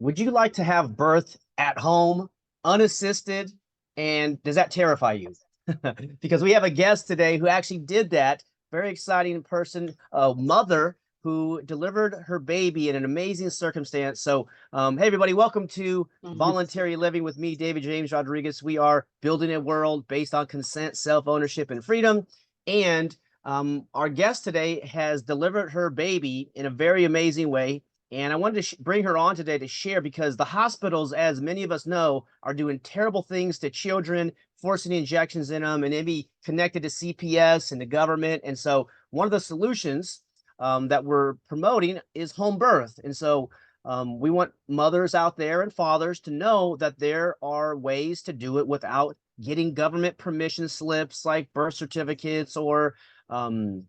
Would you like to have birth at home, unassisted? And does that terrify you? Because we have a guest today who actually did that. Very exciting person, a mother who delivered her baby in an amazing circumstance. So, hey, everybody, welcome to Mhm. Voluntary Living with me, David James Rodriguez. We are building a world based on consent, self ownership, and freedom. And our guest today has delivered her baby in a very amazing way. And I wanted to bring her on today to share because the hospitals, as many of us know, are doing terrible things to children, forcing injections in them, and maybe connected to CPS and the government. And so, one of the solutions that we're promoting is home birth. And so, we want mothers out there and fathers to know that there are ways to do it without getting government permission slips like birth certificates or um,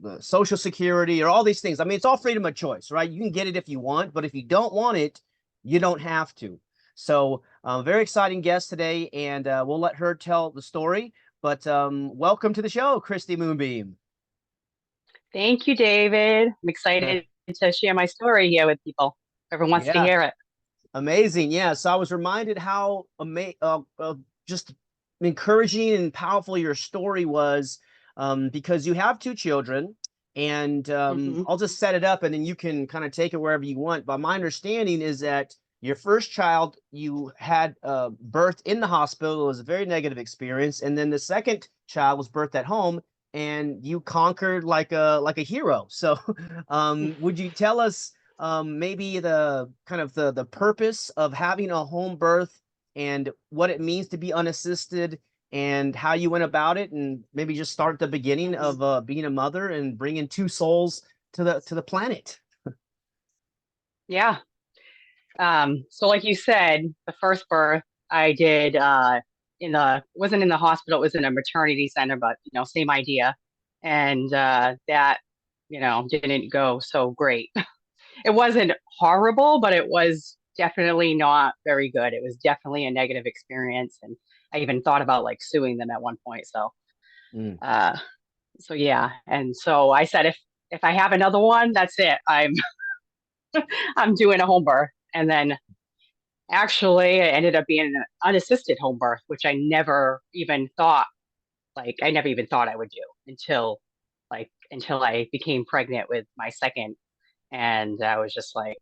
the social security or all these things. I mean, it's all freedom of choice, right? You can get it if you want, but if you don't want it, you don't have to. So, very exciting guest today, and we'll let her tell the story. But welcome to the show, Kristy Moonbeam. Thank you, David. I'm excited to share my story here with people. Everyone wants to Yeah, hear it. amazing. Yeah, so I was reminded how just encouraging and powerful your story was, because you have two children, and Hmm. I'll just set it up, and then you can kind of take it wherever you want. But my understanding is that your first child you had birthed in the hospital. It was a very negative experience, and then the second child was birthed at home, and you conquered like a hero. So, would you tell us? Maybe the kind of the purpose of having a home birth and what it means to be unassisted and how you went about it, and maybe just start at the beginning Hmm. of being a mother and bringing two souls to the planet. Yeah. So like you said, the first birth I did wasn't in the hospital, it was in a maternity center, but same idea. And that, didn't go so great. It wasn't horrible, but it was definitely not very good. It was definitely a negative experience. And I even thought about like suing them at one point. Mm. Uh, so yeah. And so I said, if I have another one, that's it. I'm doing a home birth. And then actually it ended up being an unassisted home birth, which I never even thought I would do until I became pregnant with my second. And I was just like,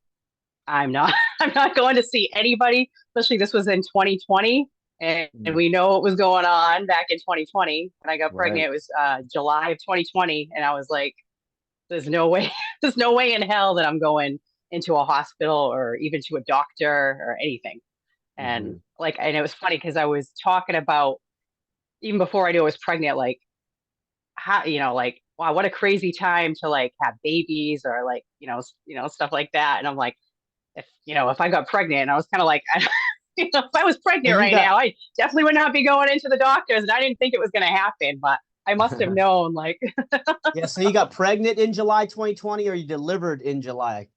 I'm not I'm not going to see anybody, especially this was in 2020. And Mm. we know what was going on back in 2020. When I got pregnant, Right. it was July of 2020. And I was like, there's no way, there's no way in hell that I'm going into a hospital or even to a doctor or anything. And Hmm. and it was funny because I was talking about, even before I knew I was pregnant, like how, like, wow, what a crazy time to like have babies or like, stuff like that. And I'm like, if I got pregnant, I was kind of like, if I was So pregnant you right got now, I definitely would not be going into the doctors. And I didn't think it was going to happen, but I must have known, like, yeah, so you got pregnant in July 2020 or you delivered in July?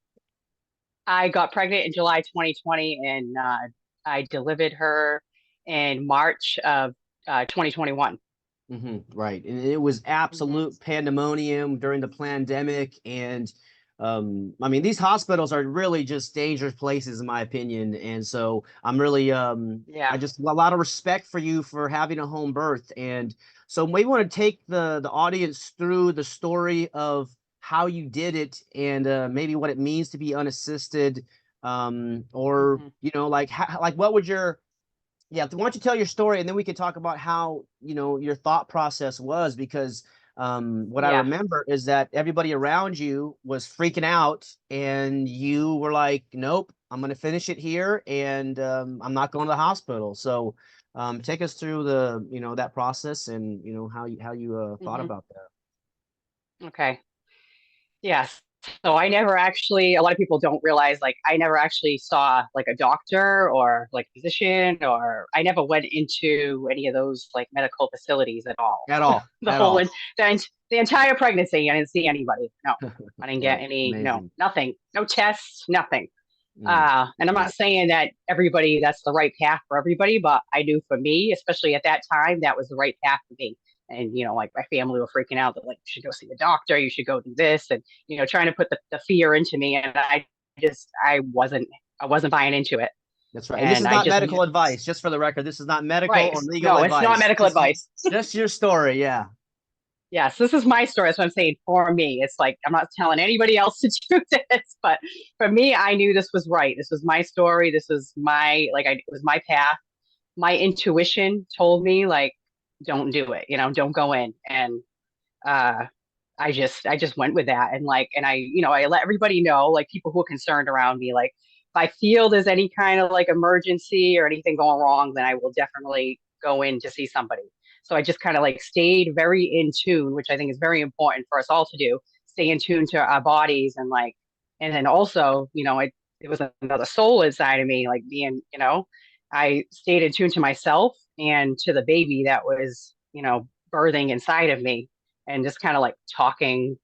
I got pregnant in July 2020 and I delivered her in March of 2021. Right. And it was Hmm. absolute pandemonium during the pandemic. And I mean, these hospitals are really just dangerous places, in my opinion. And so I'm really, I Yeah. just a lot of respect for you for having a home birth. And so maybe want to take the audience through the story of how you did it and maybe what it means to be unassisted. Or, Hmm. like, like what would your yeah, why don't you tell your story and then we can talk about how, your thought process was because what I Yeah. remember is that everybody around you was freaking out and you were like, nope, I'm going to finish it here and I'm not going to the hospital. So take us through that process and, how you thought Hmm. about that. Okay. Yes. So I never actually, a lot of people don't realize, like, I never actually saw like a doctor or like a physician, or I never went into any of those like medical facilities at all. At all, The at whole, all. the entire pregnancy, I didn't see anybody. No, I didn't get Right. any, no, Amazing. nothing, no tests, nothing. Mm. And I'm not saying that that's the right path for everybody, but I knew for me, especially at that time, that was the right path for me. And, like my family were freaking out that like, you should go see the doctor, you should go do this, and, trying to put the fear into me. And I I wasn't buying into it. That's right. And this And is I not just, medical advice, just for the record. This is not medical right. or legal No, it's not advice. medical This is advice. just your story. Yeah. Yes, this is my story. That's what I'm saying for me. It's like I'm not telling anybody else to do this, but for me, I knew this was right. This was my story. This was it was my path. My intuition told me like, don't do it, don't go in. And uh I just went with that. And I let everybody know, like people who are concerned around me, like if I feel there's any kind of like emergency or anything going wrong, then I will definitely go in to see somebody. So I just kind of like stayed very in tune, which I think is very important for us all to do, stay in tune to our bodies. And then also, it was another soul inside of me, like being, I stayed in tune to myself and to the baby that was, birthing inside of me, and just kind of like talking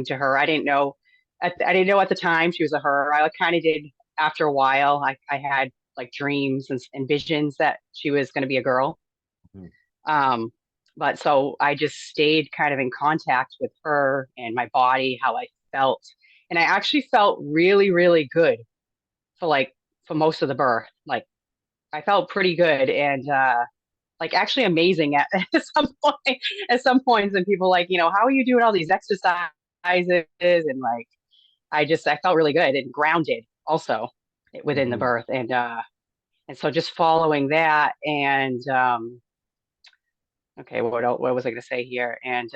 to her. I didn't know at the time she was a her. I kind of did after a while. I had like dreams and visions that she was going to be a girl. Mhm. Um, but so I just stayed kind of in contact with her and my body, how I felt. And I actually felt really, really good for most of the birth. Like I felt pretty good. And like actually amazing at, at some points, and people like, how are you doing all these exercises? And like I felt really good and grounded also within the Mhm. birth. And so just following that. And okay, what was I gonna say here? And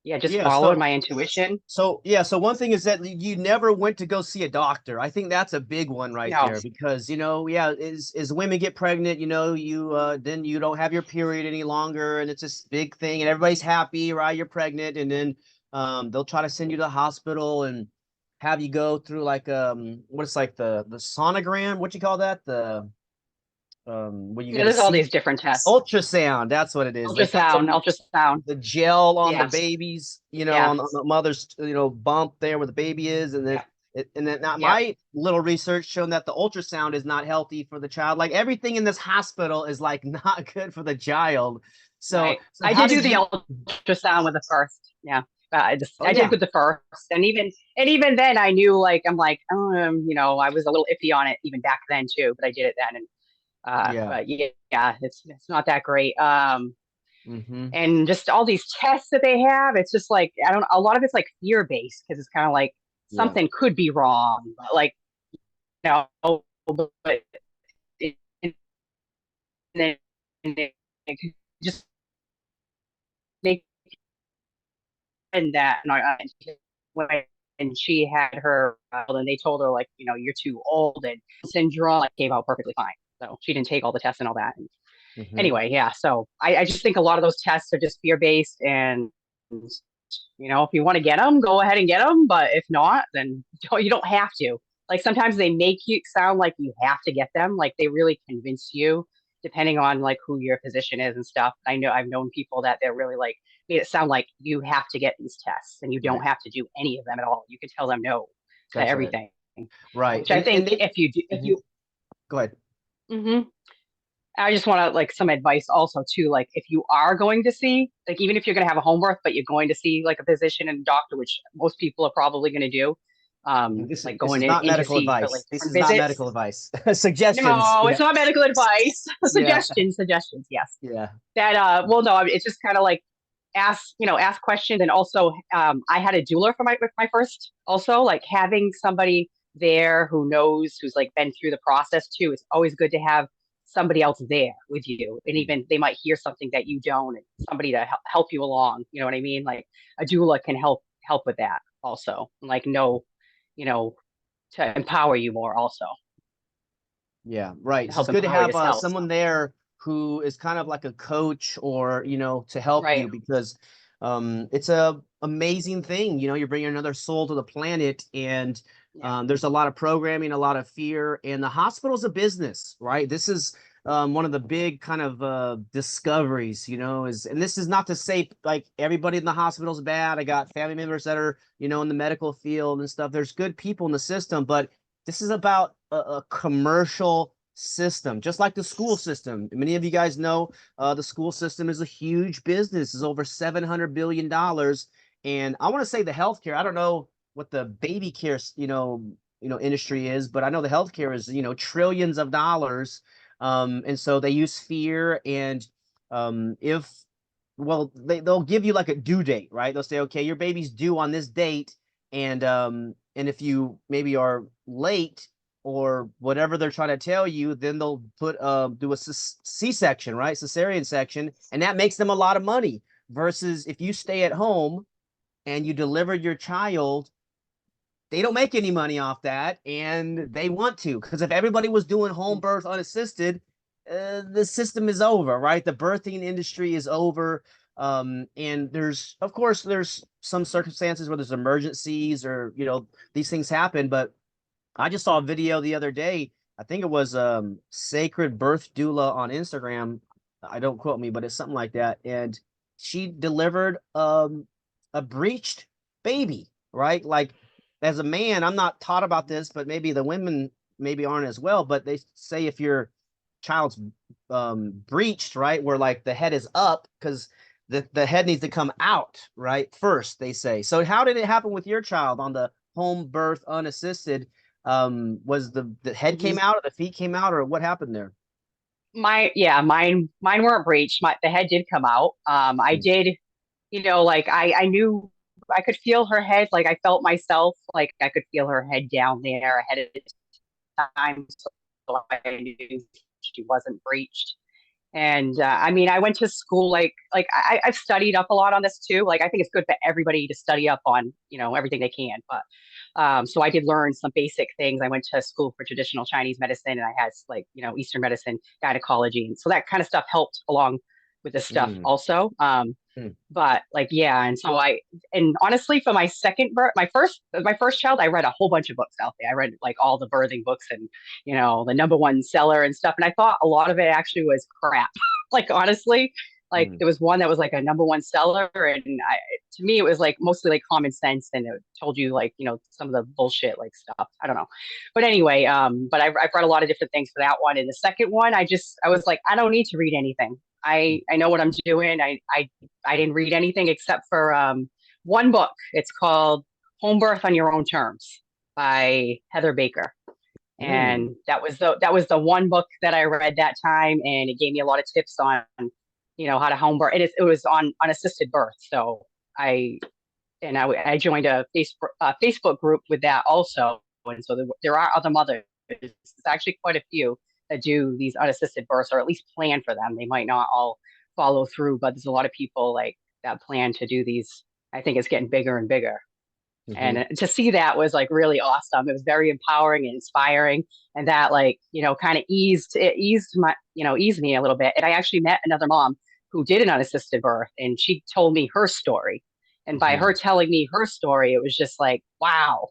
yeah, just Yeah. following my intuition. So one thing is that you never went to go see a doctor. I think that's a big one right No, there because, yeah, as women get pregnant, you then you don't have your period any longer and it's this big thing and everybody's happy, right? You're pregnant and then they'll try to send you to the hospital and have you go through like what is like the sonogram, what you call that? The when you yeah, get a there's all C these different tests. ultrasound, that's what it is. They put Ultrasound. the gel on the Yes, babies, on yes, the mother's, bump there where the baby is, and then yep, not yep. my little research shown that the ultrasound is not healthy for the child. Like everything in this hospital is like not good for the child. So Right. so I how did do did the you? ultrasound with the first. Yeah. Oh I did yeah, with the first. And even then I knew like I'm like, I was a little iffy on it even back then too, but I did it then. And yeah. but yeah, it's not that great. Mm-hmm. And just all these tests that they have, it's just like I don't a lot of it's like fear based because it's kind of like Yeah. something could be wrong, but like, but it, and then it could just make and that when she had her child and they told her like you're too old, and syndrome like came out perfectly fine, so she didn't take all the tests and all that. And Mm-hmm. anyway, yeah, so I just think a lot of those tests are just fear based. And if you want to get them, go ahead and get them, but if not, then you don't have to. Like sometimes they make you sound like you have to get them, like they really convince you, depending on like who your physician is and stuff. I know I've known people that they're really like made it sound like you have to get these tests and you don't Right. have to do any of them at all. You can tell them no to That's right. everything, Right. which I And think they. if you do, if Mhm. you, Go ahead. mhm. I just want to like some advice also too. Like if you are going to see, like even if you're going to have a home birth, but you're going to see like a physician and doctor, which most people are probably going to do, This like this going is not in to medical see for like advice. This different is not visits. medical advice. Suggestions. No, Yeah. it's not medical advice. Yeah. Suggestions. Yes. Yeah. That well, no, it's just kind of like ask questions. And also I had a doula for my first, also like having somebody there who knows, who's like been through the process too. It's always good to have somebody else there with you, and even they might hear something that you don't, and somebody to help you along, you know what I mean? Like a doula can help with that also, like know, you know to empower you more also, Yeah, right. to So help it's good to empower have yourself. someone there who is kind of like a coach or, to help Right. you because it's a amazing thing. You're bringing another soul to the planet and Yeah. there's a lot of programming, a lot of fear, and the hospital's a business, right? This is one of the big kind of discoveries, and this is not to say like everybody in the hospital is bad. I got family members that are, in the medical field and stuff. There's good people in the system, but this is about a commercial system, just like the school system. Many of you guys know the school system is a huge business, is over $700 billion. And I want to say the healthcare, I don't know what the baby care, industry is, but I know the healthcare is, trillions of dollars. And so they use fear and if well, they'll give you like a due date, right? They'll say, okay, your baby's due on this date, and if you maybe are late or whatever they're trying to tell you, then they'll do a C-section, right? Cesarean section, and that makes them a lot of money. Versus if you stay at home and you deliver your child, they don't make any money off that, and they want to, because if everybody was doing home birth unassisted, the system is over, right? The birthing industry is over. And there's, of course, there's some circumstances where there's emergencies or, these things happen. But I just saw a video the other day. I think it was Sacred Birth Doula on Instagram. I don't quote me, but it's something like that. And she delivered a breached baby, right? Like, as a man, I'm not taught about this, but maybe the women maybe aren't as well. But they say if your child's breached, right, where like the head is up, because the head needs to come out, right, first, they say. So how did it happen with your child on the home birth unassisted? Was the head came out or the feet came out, or what happened there? Mine weren't breached. The head did come out. I did, like I knew I could feel her head. Like I felt myself, like I could feel her head down there ahead of the time. So I knew she wasn't breached. And I mean, I went to school I've studied up a lot on this too. Like I think it's good for everybody to study up on, everything they can. But so I did learn some basic things. I went to school for traditional Chinese medicine, and I had Eastern medicine, gynecology, and so that kind of stuff helped along with this stuff Mm. also. Mm. But and so and honestly, for my my first child, I read a whole bunch of books out there. I read like all the birthing books and the number one seller and stuff. And I thought a lot of it actually was crap. Like honestly, like Mm. there was one that was like a number one seller, and to me it was like mostly like common sense, and it told you like some of the bullshit like stuff. I don't know, but anyway, but I've read a lot of different things for that one. And the second one, I was like, I don't need to read anything. I know what I'm doing. I didn't read anything except for one book. It's called Homebirth on Your Own Terms by Heather Baker. Mm. And that was the one book that I read that time, and it gave me a lot of tips on how to home birth. And it was on unassisted birth. So I joined a Facebook group with that also, and so there are other mothers. There's actually quite a few that do these unassisted births, or at least plan for them. They might not all follow through, but there's a lot of people like that plan to do these. I think it's getting bigger and bigger. Mm-hmm. And to see that was like really awesome. It was very empowering and inspiring, and that kind of eased me a little bit. And I actually met another mom who did an unassisted birth, and she told me her story. And by Mm-hmm. her telling me her story, it was just like, wow,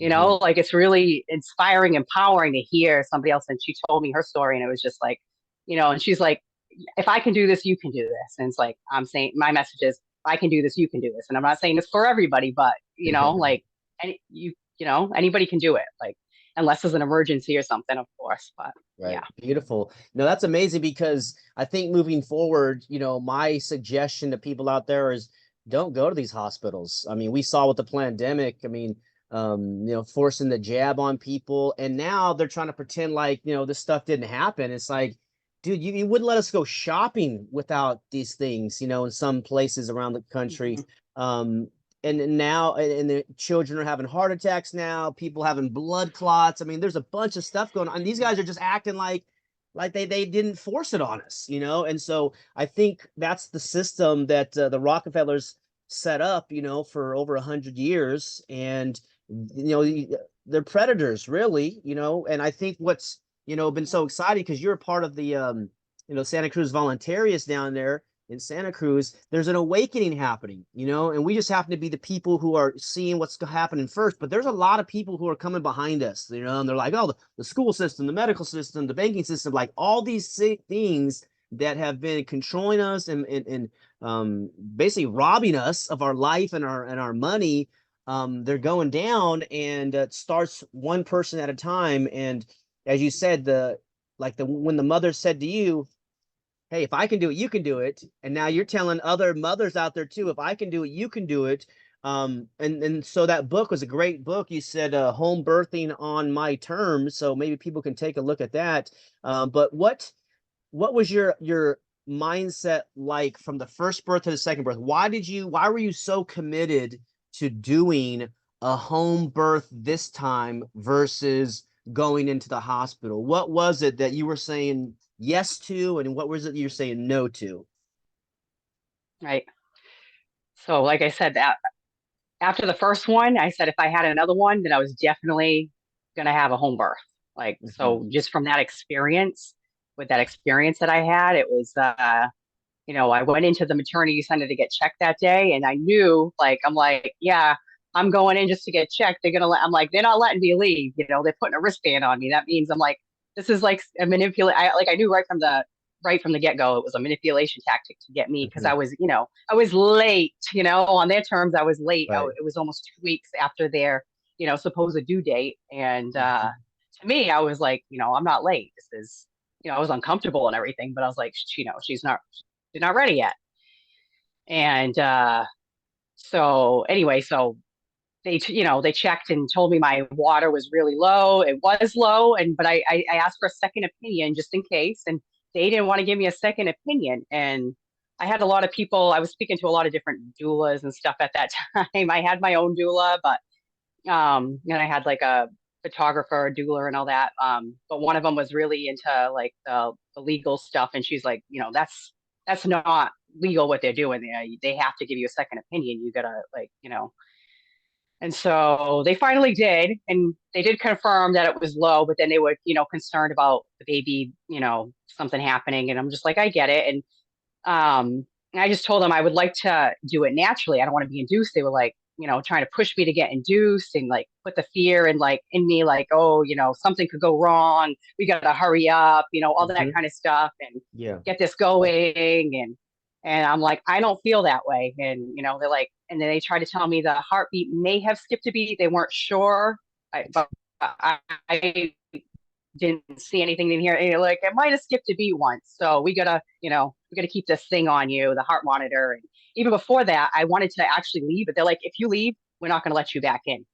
Mm-hmm. like it's really inspiring, empowering to hear somebody else. And she told me her story, and it was just like, and she's like, if I can do this, you can do this. And it's like, I'm saying my message is, I can do this, you can do this. And I'm not saying this for everybody, but like anybody can do it, like unless there's an emergency or something, of course. But Right. yeah. Beautiful. No, that's amazing, because I think moving forward, my suggestion to people out there is don't go to these hospitals. I mean, we saw with the pandemic, I mean, forcing the jab on people, and now they're trying to pretend like, this stuff didn't happen. It's like, dude, you wouldn't let us go shopping without these things, in some places around the country. Mhm. And now and the children are having heart attacks now, people having blood clots. I mean, there's a bunch of stuff going on, and these guys are just acting like they didn't force it on us. And so I think that's the system that the Rockefellers set up, for over 100 years. And they're predators, really. And I think what's been so exciting, because you're a part of the Santa Cruz Voluntarians down there in Santa Cruz. There's an awakening happening, and we just happen to be the people who are seeing what's happening first. But there's a lot of people who are coming behind us, and they're like, oh, the school system, the medical system, the banking system, like all these things that have been controlling us and basically robbing us of our life and our money. They're going down, and it starts one person at a time. And as you said, when the mother said to you, hey, if I can do it, you can do it. And now you're telling other mothers out there too, if I can do it, you can do it. And so that book was a great book. You said Home Birthing on My Terms, so maybe people can take a look at that. But what was your mindset like from the first birth to the second birth? Why were you so committed to doing a home birth this time versus going into the hospital? What was it that you were saying yes to, and what was it you're saying no to? Right. So like I said, that after the first one, I said if I had another one, then I was definitely gonna have a home birth. Like, Mhm. so just from that experience, with that experience that I had, it was I went into the maternity center to get checked that day, and I knew, like, I'm like, yeah, I'm going in just to get checked. I'm like, they're not letting me leave. They're putting a wristband on me. That means I'm like, this is like a I knew right from the get go, it was a manipulation tactic to get me because Mhm. I was late. On their terms, I was late. Right. It was almost 2 weeks after their supposed due date, and Mhm. to me, I was like, I'm not late. This is I was uncomfortable and everything, but I was like, she's not ready yet. And so anyway, so they checked and told me my water was really low. It was low, and but I asked for a second opinion just in case, and they didn't want to give me a second opinion. And I had a lot of people. I was speaking to a lot of different doulas and stuff at that time. I had my own doula, but and I had like a photographer, a doula, and all that. But one of them was really into like the legal stuff, and she's like, that's not legal what they're doing. They have to give you a second opinion. You gotta and so they finally did, and they did confirm that it was low, but then they were, concerned about the baby, something happening. And I'm just like, I get it. And I just told them I would like to do it naturally. I don't want to be induced. They were like, trying to push me to get induced and like put the fear and like in me, like, oh, something could go wrong. We gotta hurry up, all that Mhm. kind of stuff and Yeah. get this going. And I'm like, I don't feel that way. And they're like, and then they tried to tell me the heartbeat may have skipped a beat. They weren't sure. But I didn't see anything in here. And you're like, it might have skipped a beat once. So we gotta keep this thing on you, the heart monitor. And even before that, I wanted to actually leave, but they're like, if you leave, we're not gonna let you back in.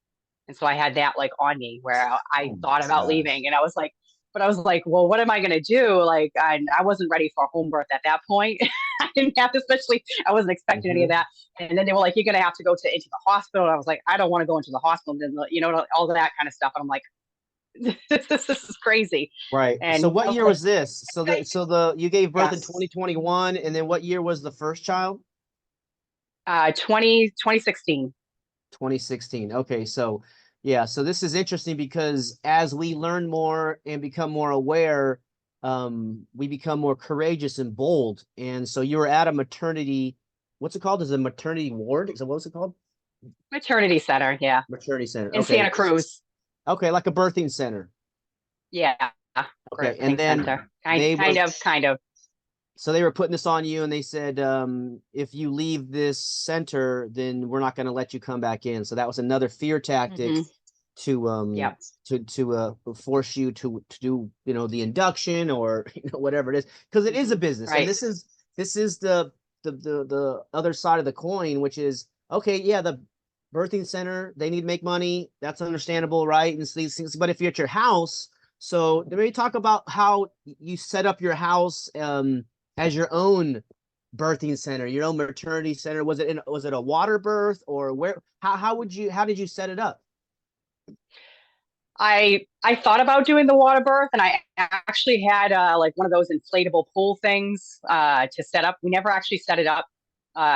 And so I had that like on me where I Oh my thought about gosh. leaving, and I was like, well, what am I gonna do? Like, I wasn't ready for home birth at that point. I didn't have, especially, I wasn't expecting any of Mhm. that. And then they were like, you're gonna have to go into the hospital. And I was like, I don't want to go into the hospital. And then, all that kind of stuff. And I'm like, this is crazy. Right. So And what I was year like, was this? So the you gave birth in yes, 2021, and then what year was the first child? 2016. 2016. Okay, so yeah, so this is interesting because as we learn more and become more aware, we become more courageous and bold. And so you were at a maternity, what's it called? Is it a maternity ward? Is it what was it called? Maternity center, yeah, Maternity center. in Okay. Santa Cruz. Okay, like a birthing center. Yeah, Okay, and birthing then center. they were Kind of. so they were putting this on you and they said if you leave this center, then we're not going to let you come back in. So that was another fear tactic Hmm. to Yep. force you to do the induction or whatever it is, because it is a business. And Right. this is the other side of the coin, which is okay, yeah, the birthing center, they need to make money, that's understandable, right? And so these things, but if you're at your house, so maybe talk about how you set up your house as your own birthing center, your own maternity center. Was it a water birth, or where how did you set it up? I thought about doing the water birth, and I actually had like one of those inflatable pool things to set up. We never actually set it up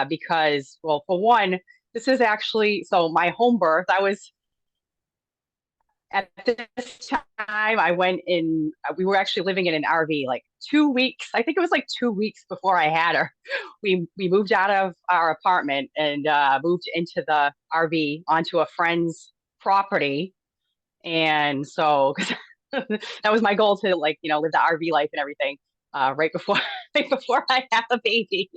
because, well, for one, this is actually so my home birth. I was at this time I went in. We were actually living in an RV like 2 weeks. I think it was like 2 weeks before I had her. We moved out of our apartment and moved into the RV onto a friend's property. And so, because that was my goal to like, live the RV life and everything, right before right before I had the baby.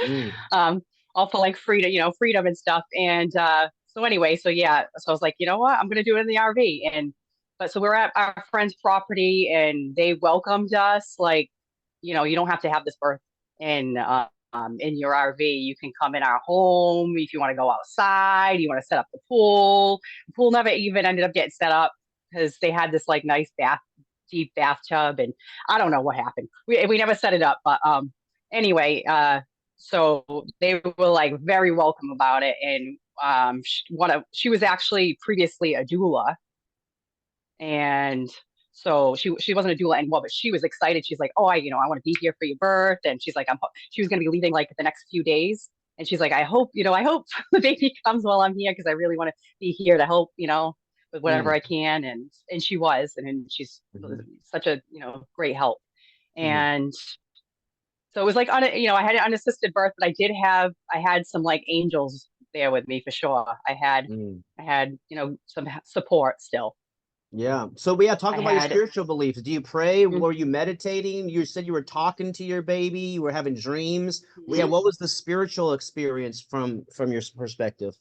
Mm. Um, all for like freedom and stuff. And so anyway, so yeah, so I was like, you know what, I'm gonna do it in the RV. And but so we're at our friend's property, and they welcomed us like, you don't have to have this birth in in your RV. You can come in our home if you want to go outside, you want to set up the pool. The pool never even ended up getting set up because they had this like nice deep bathtub, and I don't know what happened. We never set it up, but anyway, so they were like very welcome about it, and she was actually previously a doula, and so she wasn't a doula anymore, but she was excited. She's like, oh, I want to be here for your birth, and she's like, she was going to be leaving like the next few days, and she's like, I hope the baby comes while I'm here because I really want to be here to help, with whatever Mm, I can, and she was, and she's mhm, such a great help, mhm. and so it was like I had an unassisted birth, but I had some like angels there with me for sure. Mm. I had some support still. Yeah. So we yeah, talk I about your had. spiritual beliefs. Do you pray? Mhm. Were you meditating? You said you were talking to your baby. You were having dreams. Well, yeah. Mhm. What was the spiritual experience from your perspective?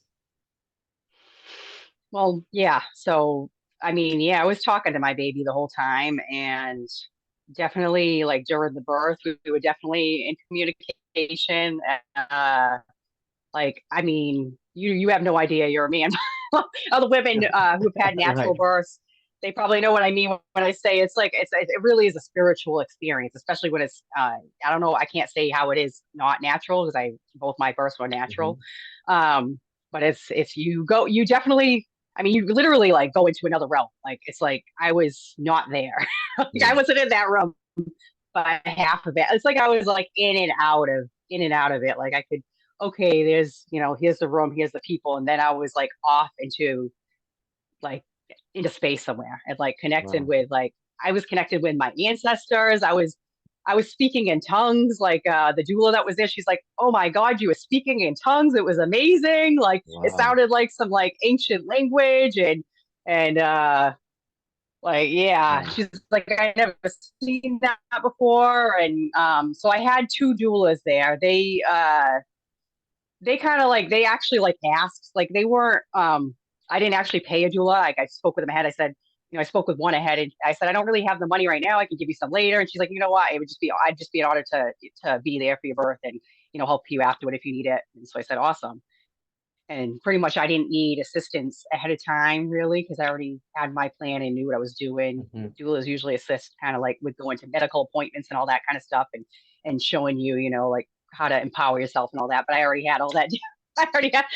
Well, yeah. So, I mean, yeah, I was talking to my baby the whole time, and definitely like during the birth, we were definitely in communication. Like, I mean, you have no idea you're a man. Other women who've had natural Right. births, they probably know what I mean when I say it's like it really is a spiritual experience, especially when it's I don't know, I can't say how it is not natural because I both my births were natural. Mhm. Um, but it's you definitely, I mean, you literally like go into another realm. Like it's like I was not there. Like I Mm. wasn't in that room by half of it. It's like I was like in and out of it. Like I could, okay, there's, here's the room, here's the people, and then I was like off like into space somewhere and like connected Wow. with like I was connected with my ancestors. I was speaking in tongues. Like the doula that was there, she's like, "Oh my God, you were speaking in tongues! It was amazing! Like it Wow. sounded like some like ancient language and like, yeah, Wow. she's like, I never seen that before. And so I had two doulas there. They kind of like they actually like asked, like they weren't I didn't actually pay a doula. Like I spoke with them ahead. I said, I spoke with one ahead and I said, I don't really have the money right now. I can give you some later. And she's like, you know what? I'd just be an honor to be there for your birth and help you afterward if you need it. And so I said, awesome. And pretty much I didn't need assistance ahead of time really because I already had my plan and knew what I was doing. Mhm. Doulas usually assist kind of like with going to medical appointments and all that kind of stuff and showing you, like how to empower yourself and all that. But I already had all that. I already had,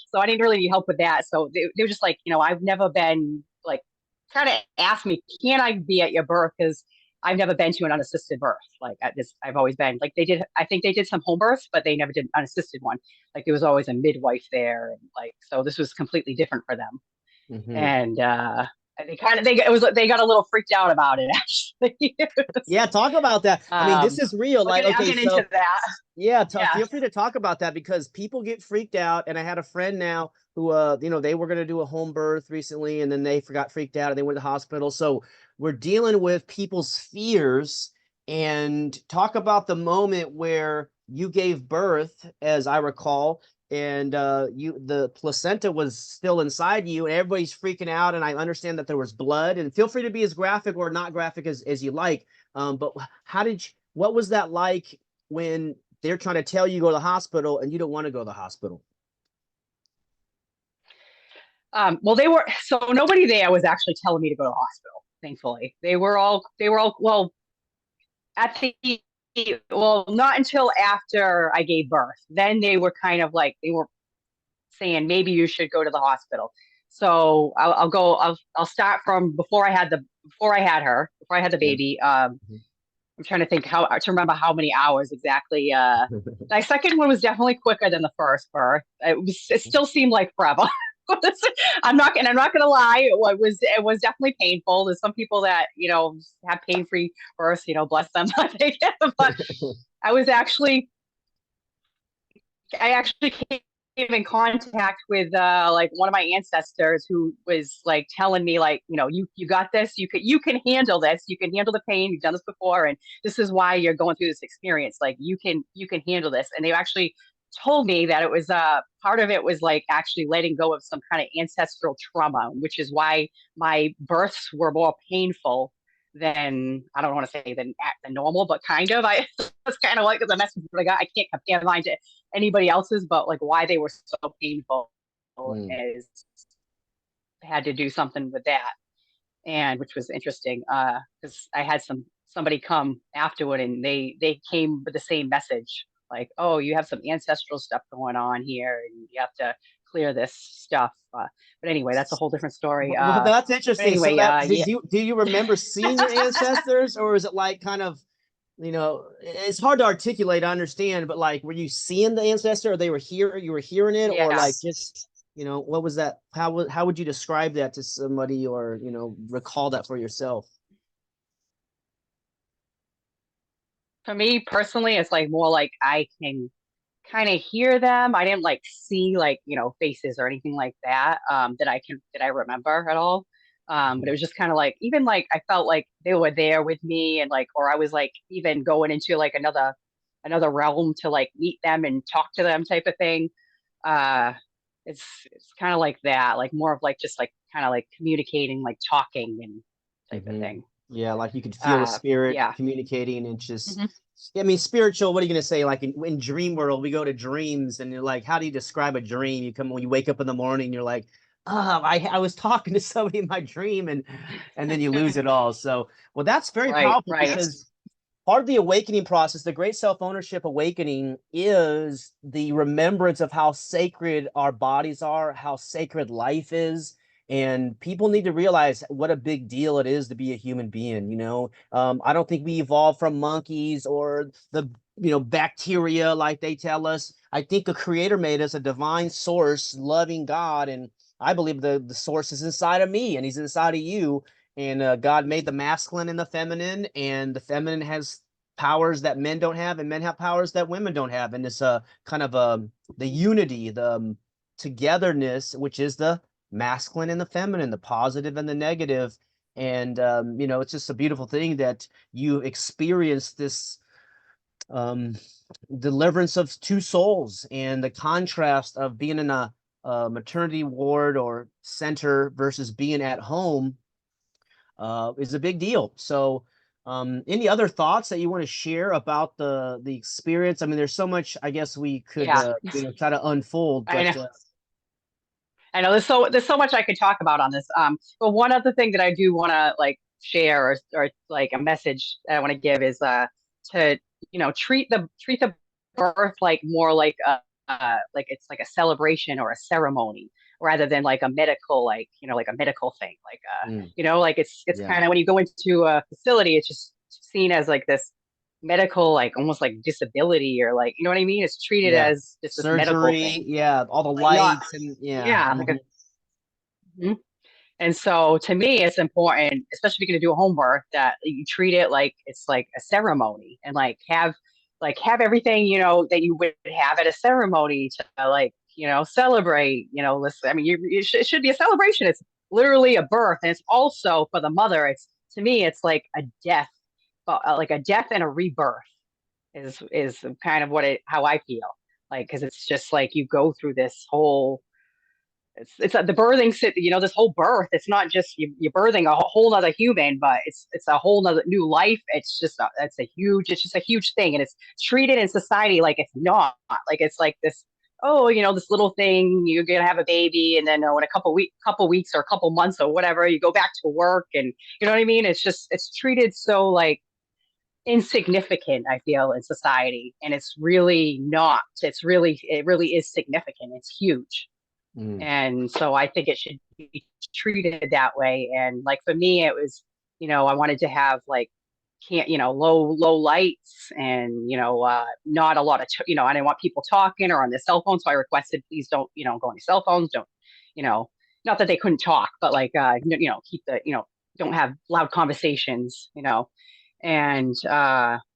so I didn't really need help with that. So they were just like, I've never been like kind of asked me, can I be at your birth? Because I've never been to an unassisted birth. Like I've always been like I think they did some home births, but they never did an unassisted one. Like there was always a midwife there, and like so this was completely different for them. Mhm. And they got a little freaked out about it actually. Yeah, talk about that. I mean, this is real. I'll Like, I'll okay, get into so that. yeah, Yeah. feel free to talk about that because people get freaked out. And I had a friend now who, they were going to do a home birth recently, and then they forgot freaked out and they went to the hospital. So we're dealing with people's fears and talk about the moment where you gave birth, as I recall, and the placenta was still inside you, and everybody's freaking out. And I understand that there was blood. And feel free to be as graphic or not graphic as you like. But what was that like when they're trying to tell you go to the hospital and you don't want to go to the hospital? Well, so nobody there was actually telling me to go to the hospital. Thankfully, they were all well at the well not until after I gave birth. Then they were kind of like they were saying maybe you should go to the hospital. So I'll go. I'll start from before I had her, before I had the Yeah. baby. I'm trying to think how to remember how many hours exactly. My second one was definitely quicker than the first birth. It still seemed like forever. I'm not gonna lie. It was definitely painful. There's some people that have pain free births. Bless them. But I was actually I actually came in contact with like one of my ancestors who was like telling me like you got this, you can handle this, you can handle the pain, you've done this before, and this is why you're going through this experience, like you can handle this. And they actually told me that it was part of it was like actually letting go of some kind of ancestral trauma, which is why my births were more painful than, I don't want to say than at the normal, but kind of. I That's kind of like the message that I got. I can't compare mine to anybody else's, but like why they were so painful Mm. is had to do something with that, and which was interesting. Because I had somebody come afterward, and they came with the same message, like, oh, you have some ancestral stuff going on here, and you have to clear this stuff. But anyway, that's a whole different story. Well, that's But interesting. So anyway, that yeah. do you remember seeing your ancestors, or is it like kind of, it's hard to articulate, I understand, but like, were you seeing the ancestor, or they were here, you were hearing it, or Yeah. like just, what was that? How would you describe that to somebody, or, recall that for yourself? For me personally, it's like more like I can kind of hear them. I didn't like see like, faces or anything like that, that I remember at all. But it was just kind of like, even like I felt like they were there with me, and like, or I was like even going into like another realm to like meet them and talk to them type of thing. Uh it's kind of like that, like more of like just like kind of like communicating, like talking and type of Hmm. thing. Yeah, like you could feel the spirit Yeah. communicating, and just, Hmm. I mean, spiritual. What are you gonna say? Like in dream world, we go to dreams, and you're like, how do you describe a dream? You come when you wake up in the morning, you're like, oh, I was talking to somebody in my dream, and then you lose it all. So, well, that's very Right, powerful, right. because part of the awakening process, the great self ownership awakening, is the remembrance of how sacred our bodies are, how sacred life is. And people need to realize what a big deal it is to be a human being. I don't think we evolved from monkeys or the bacteria like they tell us. I think the creator made us a divine source, loving God, and I believe the source is inside of me, and he's inside of you. And God made the masculine and the feminine, and the feminine has powers that men don't have, and men have powers that women don't have. And it's kind of the unity, the togetherness, which is the masculine and the feminine, the positive and the negative. And it's just a beautiful thing that you experience this um, deliverance of two souls, and the contrast of being in a maternity ward or center versus being at home is a big deal. So, any other thoughts that you want to share about the experience? I mean, there's so much, I guess, we could Yeah, try to unfold, I but know. I know there's so much I could talk about on this. But one other thing that I do want to like share, or like a message that I want to give is to treat the birth like more like it's like a celebration or a ceremony, rather than like a medical, like like a medical thing, like mm, like it's yeah, kind of, when you go into a facility, it's just seen as like this medical, like almost like disability, or like, what I mean, it's treated yeah, as just this medical surgery, thing, yeah, all the like not, lights, and yeah, yeah, like a. Mhm. And so to me, it's important, especially if you're going to do a home birth, that you treat it like it's like a ceremony, and like have everything, that you would have at a ceremony to like, celebrate, listen, I mean, it should be a celebration. It's literally a birth. And it's also for the mother. To me, it's like a death, like a death and a rebirth is kind of how I feel like, because it's just like you go through this whole, it's the birthing this whole birth. It's not just you're birthing a whole nother human, but it's a whole nother new life. It's just a huge thing, and it's treated in society like it's not, like it's like this, oh, this little thing, you're gonna have a baby, and then in a couple weeks or a couple months or whatever, you go back to work, and you know what I mean. It's treated so like insignificant, I feel, in society, and it's really not. It really is significant. It's huge. mm, And so I think it should be treated that way. And like for me, it was, I wanted to have like, can't, low lights, and, not a lot of, I didn't want people talking or on their cell phone. So I requested, please don't, go on your cell phones. Don't, you know, not that they couldn't talk, but like, keep don't have loud conversations, and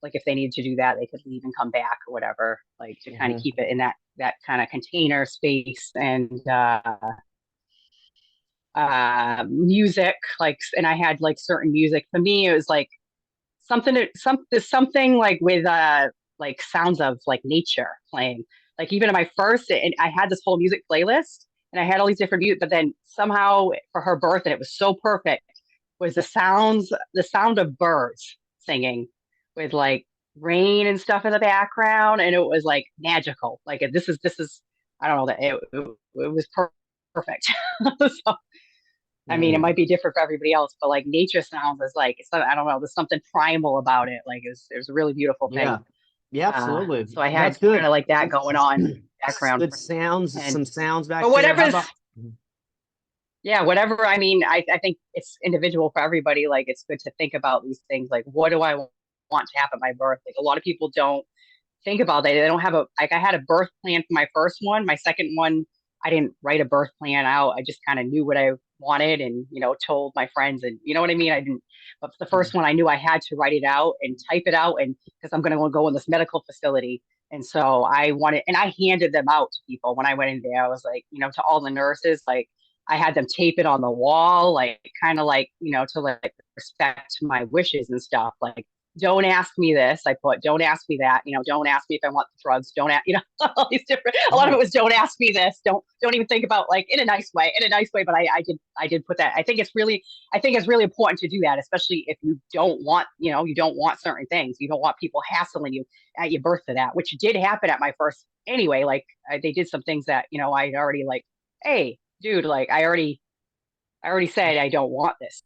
like if they needed to do that, they could leave and come back or whatever, like to kind of mhm, keep it in that kind of container space. And music, like, and I had like certain music. For me, it was like something like with like sounds of like nature playing. Like even in my first, and I had this whole music playlist, and I had all these different music, but then somehow for her birth, and it was so perfect, was the sound of birds singing with like rain and stuff in the background, and it was like magical. Like this is I don't know that it was perfect. So I mean, it Mm, might be different for everybody else, but like nature sounds is like I don't know, there's something primal about it. Like it was a really beautiful yeah. thing. Yeah, absolutely. So I That's had kind good. of like that going on background, Good sounds, and some sounds but back there. How whatever's about yeah, whatever. I mean, I think it's individual for everybody. Like it's good to think about these things. Like what do I want to happen at my birth? Like a lot of people don't think about that. They don't have a like I had a birth plan for my first one. My second one, I didn't write a birth plan out. I just kind of knew what I wanted and told my friends and you know what I mean? I didn't but for the first one I knew I had to write it out and type it out and because I'm gonna go in this medical facility. And so I wanted and I handed them out to people when I went in there. I was like, to all the nurses, like I had them tape it on the wall, like kind of like, to like respect my wishes and stuff. Like don't ask me this. I put, don't ask me that. Don't ask me if I want the drugs. Don't ask, all these different. A lot of yeah. it was don't ask me this. Don't even think about like in a nice way. In a nice way. But I did put that. I think it's really important to do that, especially if you don't want, you don't want certain things. You don't want people hassling you at your birth for that, which did happen at my first anyway. Like they did some things that I already like. Hey, dude, like I already said I don't want this.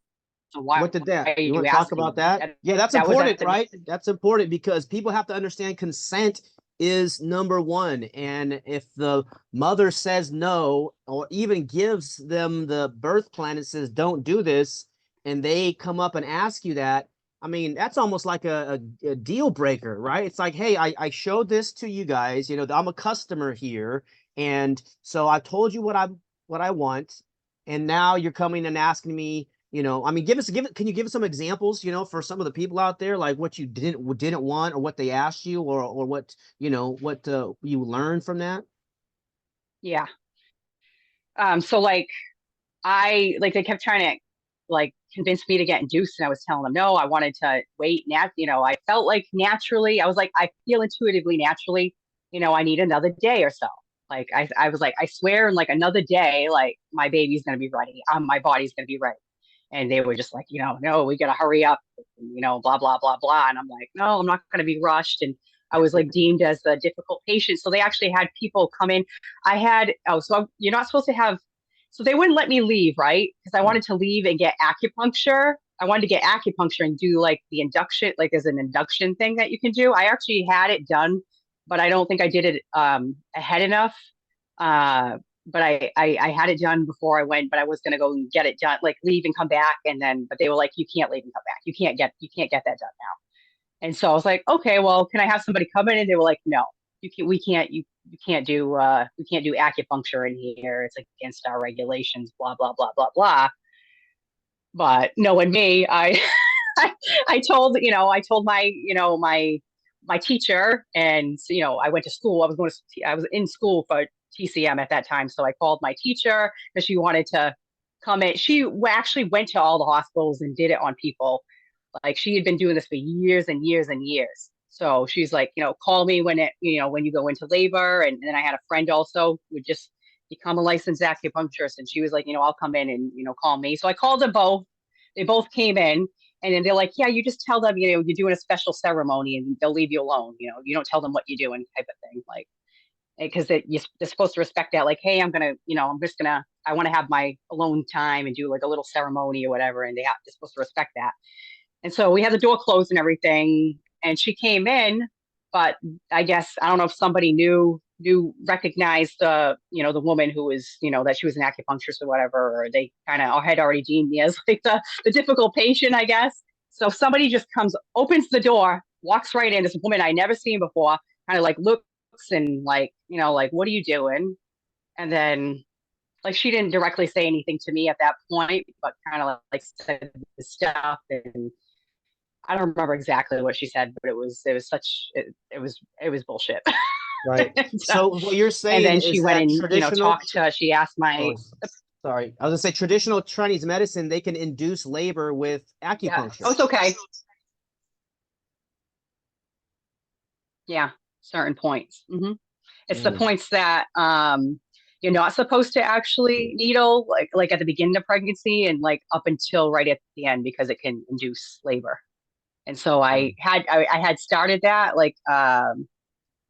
So why What did that? are You you want to talk asking about me? that? And Yeah, that's that was at important, the right? That's important because people have to understand consent is number one. And if the mother says no, or even gives them the birth plan and says, don't do this, and they come up and ask you that, I mean, that's almost like a deal breaker, right? It's like, hey, I showed this to you guys, I'm a customer here. And so I told you what I want. And now you're coming and asking me, I mean, can you give us some examples, for some of the people out there, like what you didn't want or what they asked you or what, what you learned from that? yeah. So like I like they kept trying to like convince me to get induced and I was telling them no, I wanted to wait I felt like naturally, I was like, I feel intuitively naturally, I need another day or so. Like I was like, I swear in like another day, like my baby's gonna be ready. My body's gonna be ready. And they were just like, no, we gotta hurry up, blah, blah, blah, blah. And I'm like, no, I'm not gonna be rushed. And I was like deemed as the difficult patient. So they actually had people come in. You're not supposed to have, so they wouldn't let me leave, right? Because I wanted to leave and get acupuncture. I wanted to get acupuncture and do like the induction, like there's an induction thing that you can do. I actually had it done, but I don't think I did it ahead enough. Uh, but I had it done before I went, but I was gonna go and get it done, like leave and come back, and then but they were like, you can't leave and come back. You can't get that done now. And so I was like, okay, well, can I have somebody come in? And they were like, no, you can't do acupuncture in here. It's against our regulations, blah, blah, blah, blah, blah. But knowing me, I, I told my teacher, and I went to school. I was in school for TCM at that time, so I called my teacher because she wanted to come in. She actually went to all the hospitals and did it on people. Like she had been doing this for years and years and years. So she's like, call me when you go into labor. And then I had a friend also who would just become a licensed acupuncturist. And she was like, I'll come in and, call me. So I called them both. They both came in and then they're like, yeah, you just tell them, you're doing a special ceremony and they'll leave you alone. You don't tell them what you're doing type of thing. Like, because they're supposed to respect that. Like, hey, I want to have my alone time and do like a little ceremony or whatever. And they're supposed to respect that. And so we had the door closed and everything. And she came in, but I guess I don't know if somebody recognized the woman who was, that she was an acupuncturist or whatever, or they kind of had already deemed me as like the difficult patient, I guess. So somebody just opens the door, walks right in. This woman I never seen before, kind of like looks and like, like, what are you doing? And then like she didn't directly say anything to me at that point, but kind of like said the stuff and I don't remember exactly what she said, but it was bullshit. Right. and, So what you're and saying then she is went that and traditional, talked to. She asked my oh, sorry, I was gonna say traditional Chinese medicine, they can induce labor with yeah. acupuncture. Oh, it's okay. Yeah, certain points. It's the Mm, points that you're not supposed to actually needle like at the beginning of pregnancy and like up until right at the end because it can induce labor. And so I had started that like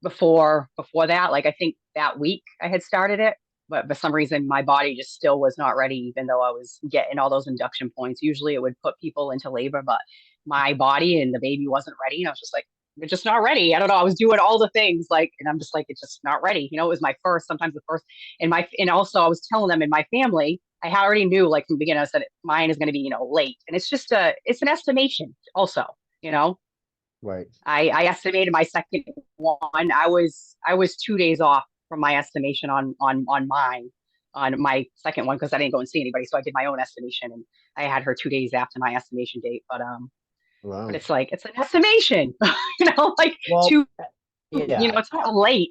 before that, like I think that week I had started it, but for some reason my body just still was not ready, even though I was getting all those induction points. Usually it would put people into labor, but my body and the baby wasn't ready. And I was just like, we're just not ready. I don't know. I was doing all the things like, and I'm just like, it's just not ready. It was my first, sometimes the first, and also I was telling them in my family, I already knew like from the beginning, I said mine is going to be, late. And it's just it's an estimation also, you know. Right. I estimated my second one. I was 2 days off from my estimation on mine on my second one because I didn't go and see anybody. So I did my own estimation and I had her 2 days after my estimation date. But Wow. it's like it's an estimation, like Well, two, yeah, it's not late.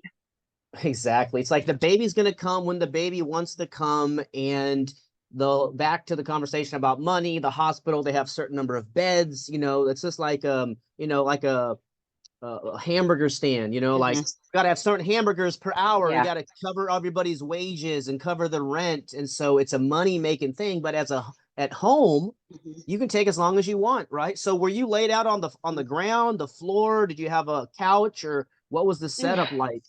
exactly. It's like the baby's going to come when the baby wants to come. And the back to the conversation about money, the hospital, they have certain number of beds, it's just like, like a hamburger stand, like Hmm. got to have certain hamburgers per hour. You Yeah. got to cover everybody's wages and cover the rent. And so it's a money making thing. But at home, Hmm. you can take as long as you want, right? So were you laid out on the ground, the floor? Did you have a couch, or what was the setup like?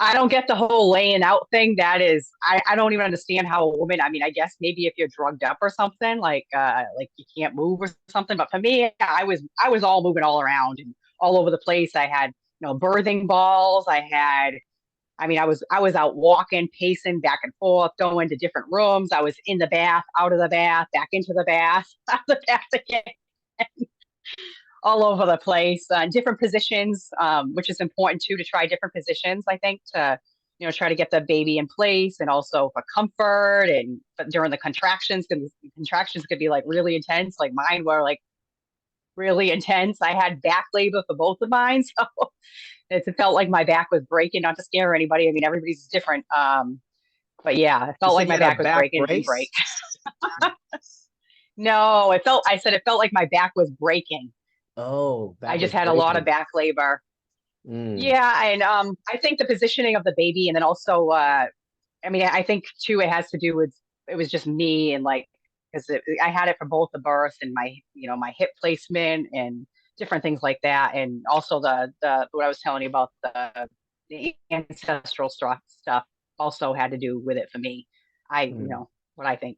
I don't get the whole laying out thing. That is, I don't even understand how a woman, I mean, I guess maybe if you're drugged up or something, like you can't move or something. But for me, I was all moving all around and all over the place. I had, birthing balls. I mean, I was out walking, pacing back and forth, going to different rooms. I was in the bath, out of the bath, back into the bath, out of the bath again, all over the place, different positions, which is important too, to try different positions, I think, to, try to get the baby in place and also for comfort and but during the contractions, because contractions could be like really intense. Like mine were like really intense. I had back labor for both of mine. So it felt like my back was breaking, not to scare anybody. I mean, everybody's different. But yeah, it You felt said like you my had a back was back breaking. It didn't break. brace? No, I said it felt like my back was breaking. Oh, I back just was had a lot of breaking. back labor. Mm. Yeah, and I think the positioning of the baby, and then also, I mean, I think too, it has to do with it was just me and like because I had it for both the birth and my hip placement and different things like that, and also the what I was telling you about the ancestral stuff also had to do with it for me. Mm. What I think.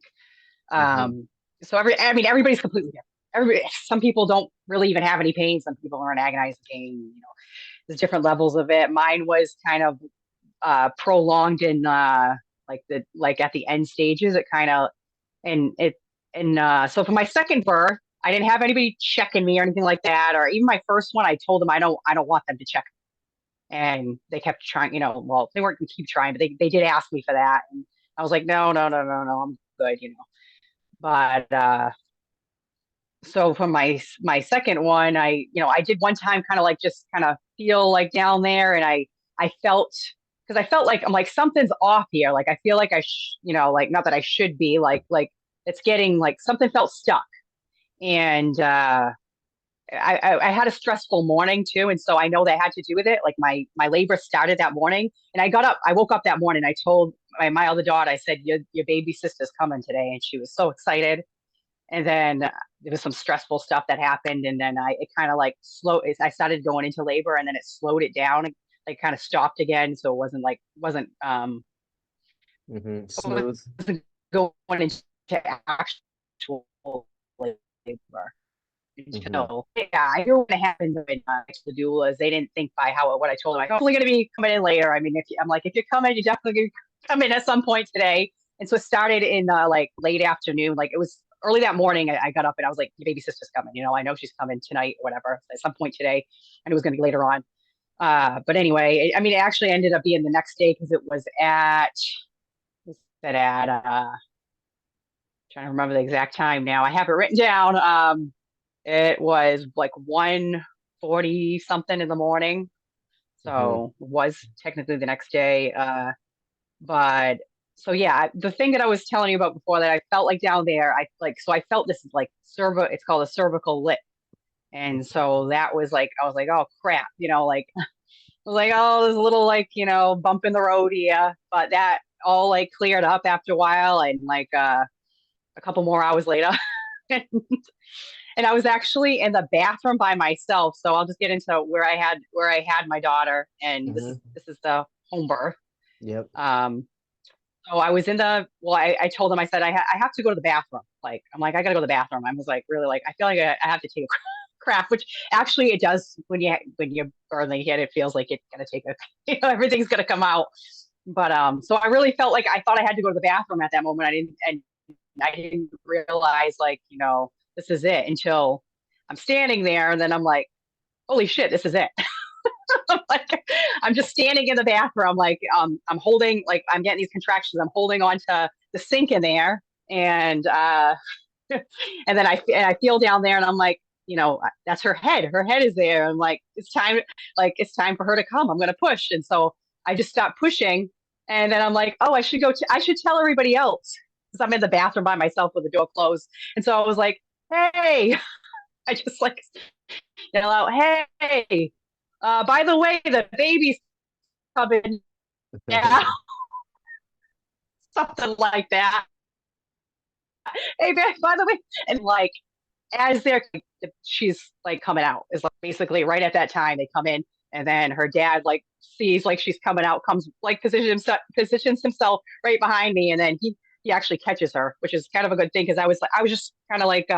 Hmm. Um, so I mean, everybody's completely different. Some people don't really even have any pain. Some people are in agonizing pain. There's different levels of it. Mine was kind of prolonged in like at the end stages. It kind of and it and so for my second birth, I didn't have anybody checking me or anything like that. Or even my first one, I told them I don't want them to check me. And they kept trying. Well, they weren't going to keep trying, but they did ask me for that, and I was like, no, no, no, no, no, I'm good. But so for my second one, I did one time kind of like just kind of feel like down there, and I felt because I felt like I'm like something's off here. Like I feel like like not that I should be like it's getting like something felt stuck, and I had a stressful morning too, and so I know that had to do with it. Like my labor started that morning, and I woke up that morning. I told my other daughter, I said, your baby sister's coming today, and she was so excited. And then there was some stressful stuff that happened, and then it kind of like I started going into labor, and then it slowed it down, like kind of stopped again, so it Hmm. wasn't Smooth. going into actual labor Hmm. until I knew what happened with the doulas. They didn't think by what I told them. I'm probably going to be coming in later. I mean, I'm like, if you're coming, you're definitely going to come in at some point today. And so it started in like late afternoon. Like it was early that morning. I got up and I was like, your baby sister's coming. I know she's coming tonight or whatever at some point today. And it was going to be later on. But anyway, I mean, it actually ended up being the next day because it was at trying to remember the exact time now. I have it written down. It was like 1:40 something in the morning. Hmm. So it was technically the next day. But so yeah, the thing that I was telling you about before that I felt like down there, so I felt this like it's called a cervical lip. And so that was like I was like, oh crap, like I was like, oh, there's a little like, bump in the road here. But that all like cleared up after a while, and like a couple more hours later. And I was actually in the bathroom by myself. So I'll just get into where I had my daughter, and this Hmm. is this is the home birth. Yep. Um, so I was in the well, I told him, I said I have to go to the bathroom. Like I'm like I gotta go to the bathroom. I was like really like I feel like I have to take a crap, which actually it does when you burn the kid, it feels like it's gonna take a everything's gonna come out. But so I really felt like I thought I had to go to the bathroom at that moment. I didn't realize like, this is it until I'm standing there and then I'm like, holy shit, this is it. Like I'm just standing in the bathroom, like I'm holding, like I'm getting these contractions. I'm holding onto the sink in there, and and then I feel down there, and I'm like, that's her head. Her head is there. I'm like it's time for her to come. I'm gonna push, and so I just stopped pushing, and then I'm like, oh, I should tell everybody else because I'm in the bathroom by myself with the door closed, and so I was like, hey, I just like yell out, hey, by the way, the baby's coming now, something like that. Hey, by the way, and like as she's like coming out is like basically right at that time they come in, and then her dad like sees like she's coming out, comes like positions himself right behind me, and then he actually catches her, which is kind of a good thing because I was just kind of like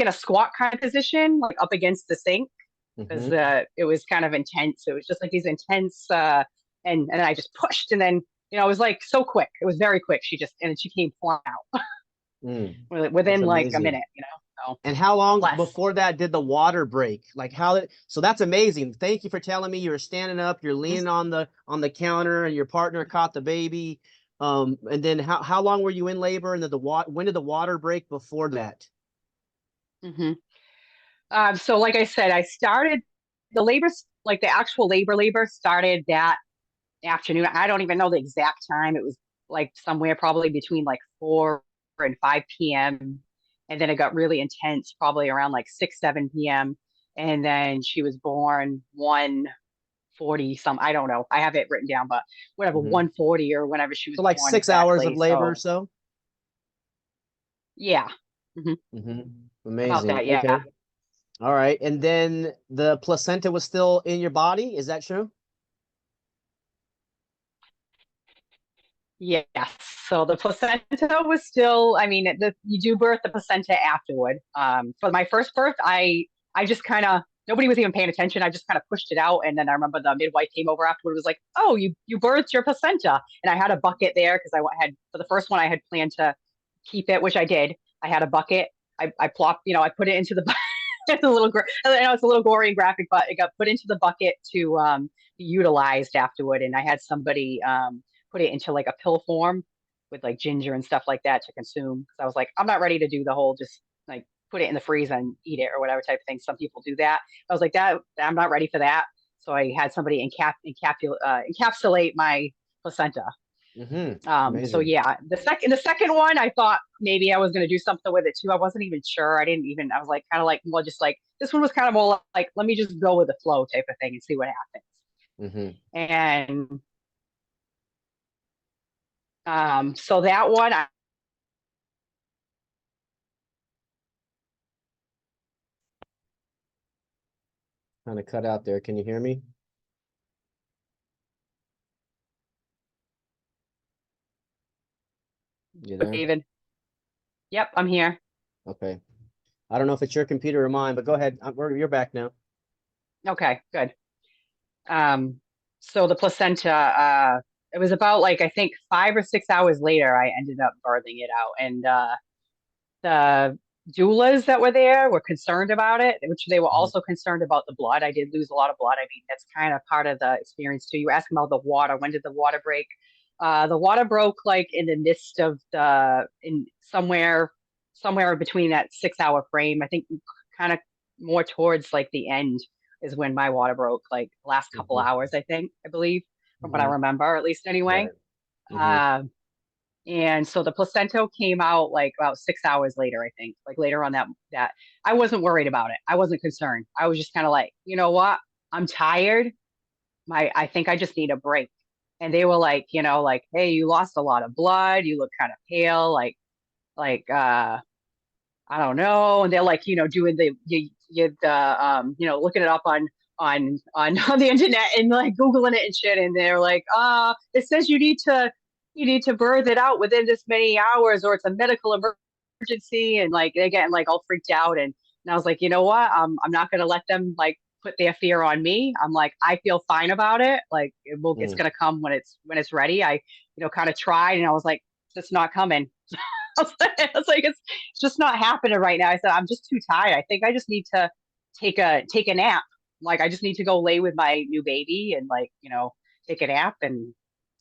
in a squat kind of position, like up against the sink because Hmm. it was kind of intense. It was just like these intense, and I just pushed, and then it was like so quick. It was very quick. She came flying out Mm. That's within like a amazing. minute, so And how long less. before that did the water break? Like so that's amazing. Thank you for telling me you were standing up, you're leaning on the counter, and your partner caught the baby. And then how long were you in labor? And then when did the water break before that? Mm-hmm. So like I said, I started the labor, like the actual labor started that afternoon. I don't even know the exact time. It was like somewhere probably between like 4 and 5 p.m. And then it got really intense, probably around like 6, 7 p.m. And then she was born 1:40 some, I don't know. I have it written down, but whatever, Hmm. 1:40 or whenever she was So like born 6 hours of exactly. labor or So so? yeah. Hmm. Hmm. About Amazing. that, yeah. Okay. All right. And then the placenta was still in your body. Is that true? Yes. So the placenta was still, I mean, you do birth the placenta afterward. For my first birth, I just kind of nobody was even paying attention. I just kind of pushed it out, and then I remember the midwife came over afterward, was like, "Oh, you birthed your placenta," and I had a bucket there because I had for the first one I had planned to keep it, which I did. I had a bucket. I plopped, I put it into the it's a little, I know it's a little gory and graphic, but it got put into the bucket to be utilized afterward. And I had somebody put it into like a pill form with like ginger and stuff like that to consume. So I was like, I'm not ready to do the whole just like put it in the freezer and eat it or whatever type of thing. Some people do that. I was like, that I'm not ready for that. So I had somebody encapsulate my placenta. Hmm. So Amazing. yeah, the second one, I thought maybe I was gonna do something with it too. I wasn't even sure. I was like kind of like well, just like this one was kind of more like let me just go with the flow type of thing and see what happens. Hmm. And so that one, Kind of cut out there. Can you hear me? You there? David. Yep, I'm here. Okay. I don't know if it's your computer or mine, but go ahead. You're back now. Okay, good. Um, so the placenta, it was about like I think 5 or 6 hours later, I ended up birthing it out, and the doulas that were there were concerned about it, which they were Mhm. also concerned about the blood. I did lose a lot of blood. I mean, that's kind of part of the experience too. You were asking about the water. When did the water break? The water broke like in the midst of in somewhere between that 6 hour frame. I think kind of more towards like the end is when my water broke, like the last couple Mhm. hours, I believe, from what I Mhm. remember, at least anyway. Right. Mhm. Uh, and so the placenta came out like about 6 hours later, I think, like later on that I wasn't worried about it. I wasn't concerned. I was just kind of like, you know what? I'm tired. I think I just need a break. and they were like, like, hey, you lost a lot of blood, you look kind of pale, like I don't know. And they're like, doing looking it up on the internet and like Googling it and shit. And they're like, it says you need to birth it out within this many hours or it's a medical emergency. And like they're getting like all freaked out. And I was like, you know what? I'm not gonna let them like put their fear on me. I'm like, I feel fine about it. Like it's Mm. gonna come when it's ready. I, kind of tried and I was like, it's just not coming. I was like, it's just not happening right now. I said, I'm just too tired. I think I just need to take a nap. Like I just need to go lay with my new baby and like, take a nap and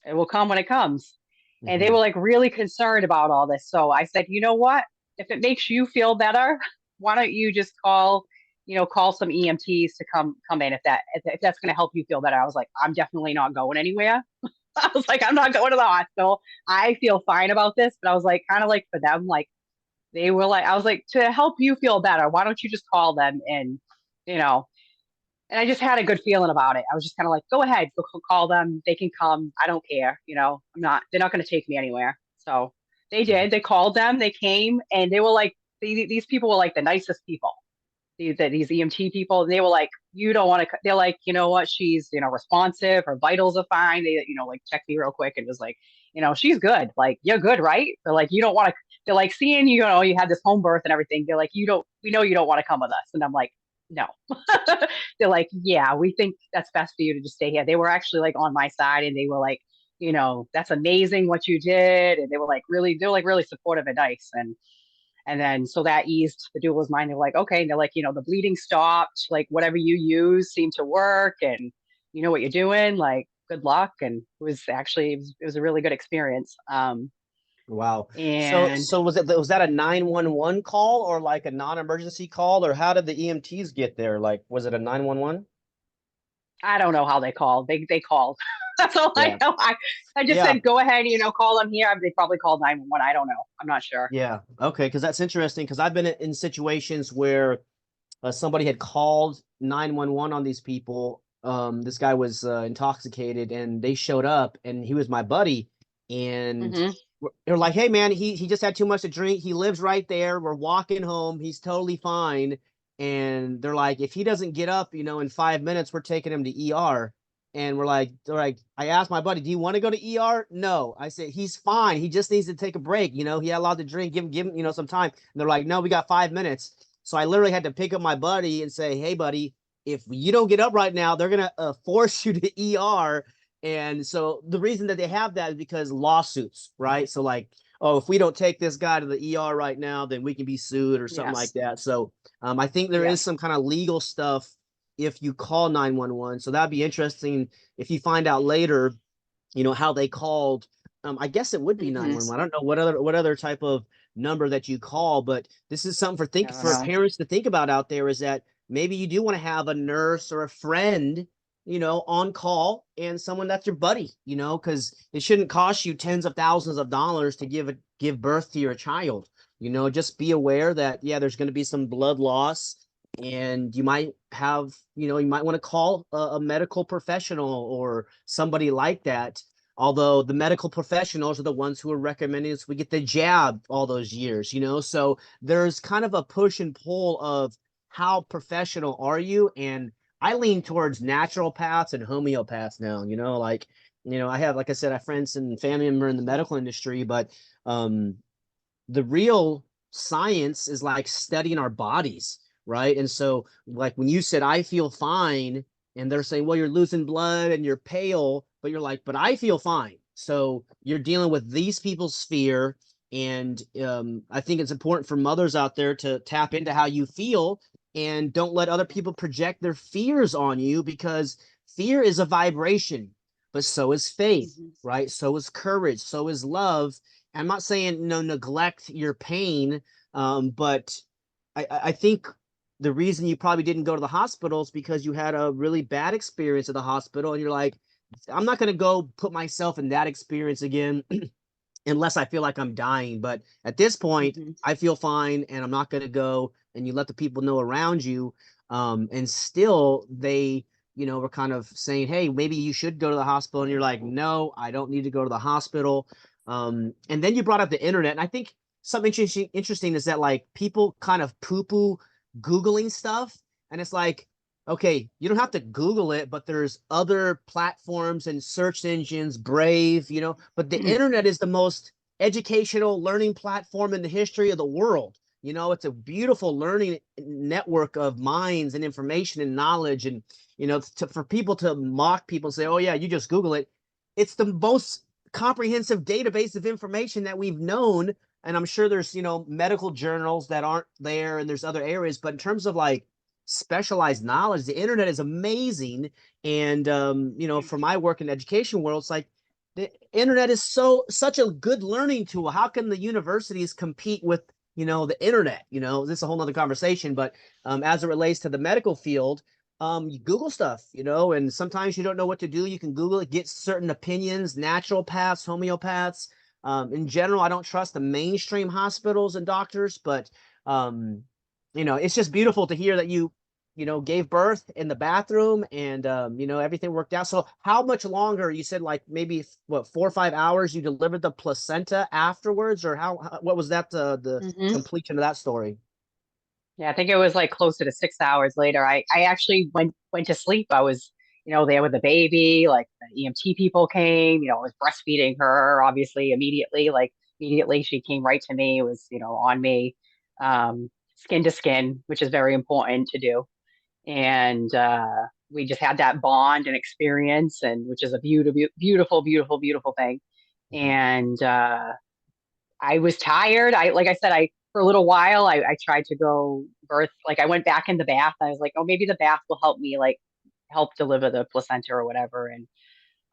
it will come when it comes. And they Hmm. were like really concerned about all this. So I said, you know what? If it makes you feel better, why don't you just call some EMTs to come in if that's going to help you feel better. I was like, I'm definitely not going anywhere. I was like, I'm not going to the hospital. I feel fine about this. But I was like, kind of like for them, like they were like, I was like, to help you feel better, why don't you just call them you know, and I just had a good feeling about it. I was just kind of like, go ahead, call them. They can come. I don't care. They're not going to take me anywhere. So they did. They called them. They came and they were like, these people were like the nicest people these EMT people, and they were like, you don't want to. They're like, you know what? She's responsive. Her vitals are fine. They like checked me real quick and was like, she's good. Like you're good, right? They're like, you don't want to. They're like seeing you had this home birth and everything. They're like, you don't. We know you don't want to come with us. And I'm like, no. They're like, yeah, we think that's best for you to just stay here. They were actually like on my side, and they were like, that's amazing what you did, and they're like really supportive and nice. And then so that eased the doula's mind. They're like, okay. And they're like, the bleeding stopped. Like whatever you use seemed to work, and you know what you're doing. Like good luck. And it was a really good experience. Wow. So And so was that a 911 call or like a non-emergency call, or how did the EMTs get there? Like was it a 911? I don't know how they called. They called. That's all I Yeah. know. I just Yeah. said go ahead. Call them here. They probably called 911. I don't know. I'm not sure. Yeah. Okay, because that's interesting because I've been in situations where somebody had called 911 on these people. This guy was intoxicated and they showed up and he was my buddy. And Hmm. they're like, hey, man, he just had too much to drink. He lives right there. We're walking home. He's totally fine. And they're like, if he doesn't get up, in 5 minutes, we're taking him to ER. And they're like, I asked my buddy, do you want to go to ER? No. I said, he's fine. He just needs to take a break. He had a lot to drink. Give him, some time. And they're like, no, we got 5 minutes. So I literally had to pick up my buddy and say, hey, buddy, if you don't get up right now, they're going to force you to ER. And so the reason that they have that is because lawsuits, right? So like, oh, if we don't take this guy to the ER right now, then we can be sued or something like Yes. that. So I think there is Yes. some kind of legal stuff if you call 911. So that'd be interesting if you find out later, how they called. I guess it would be Hmm. 911. I don't know what other type of number that you call, but this is something I don't for know. parents to think about out there is that maybe you do want to have a nurse or a friend, on call and someone that's your buddy, because it shouldn't cost you tens of thousands of dollars to give birth to your child. Just be aware that yeah, there's going to be some blood loss and you might have, you might want to call a medical professional or somebody like that. Although the medical professionals are the ones who are recommending us we get the jab all those years, so there's kind of a push and pull of how professional are you. And I lean towards naturopaths and homeopaths now, like, I have, like I said, I have friends and family member in the medical industry, but um, the real science is like studying our bodies, right? And so, like when you said, I feel fine, and they're saying, well, you're losing blood and you're pale, but you're like, but I feel fine. So you're dealing with these people's fear. And I think it's important for mothers out there to tap into how you feel and don't let other people project their fears on you because fear is a vibration, but so is faith, Hmm. right? So is courage, so is love. I'm not saying no neglect your pain, but I think the reason you probably didn't go to the hospital is because you had a really bad experience at the hospital, and you're like, I'm not going to go put myself in that experience again unless I feel like I'm dying. But at this point, Hmm. I feel fine, and I'm not going to go. And you let the people know around you, and still they were kind of saying, hey, maybe you should go to the hospital. And you're like, no, I don't need to go to the hospital. And then you brought up the internet. And I think something interesting is that like people kind of poo-poo Googling stuff. And it's like, okay, you don't have to Google it, but there's other platforms and search engines, Brave, but the internet is the most educational learning platform in the history of the world. It's a beautiful learning network of minds and information and knowledge. And, for people to mock people and say, oh, yeah, you just Google it. It's the most comprehensive database of information that we've known. And I'm sure there's, medical journals that aren't there and there's other areas. But in terms of like specialized knowledge, the internet is amazing. And, for my work in the education world, it's like, the internet is such a good learning tool. How can the universities compete with the internet? This is a whole nother conversation, but as it relates to the medical field, you Google stuff, and sometimes you don't know what to do. You can Google it, get certain opinions, naturopaths, homeopaths. In general, I don't trust the mainstream hospitals and doctors, but it's just beautiful to hear that you gave birth in the bathroom and, everything worked out. So how much longer, you said like maybe what, 4 or 5 hours you delivered the placenta afterwards, or what was that, the Mhm. completion of that story? Yeah, I think it was like closer to 6 hours later. I actually went to sleep. I was, there with the baby, like the EMT people came, I was breastfeeding her, obviously, immediately. Like immediately she came right to me, was, on me, skin to skin, which is very important to do. And we just had that bond and experience, and which is a beautiful, beautiful, beautiful, beautiful thing. Mhm. And I was tired. Like I said, I for a little while I tried to go birth. Like I went back in the bath. I was like, oh, maybe the bath will help me, like help deliver the placenta or whatever. And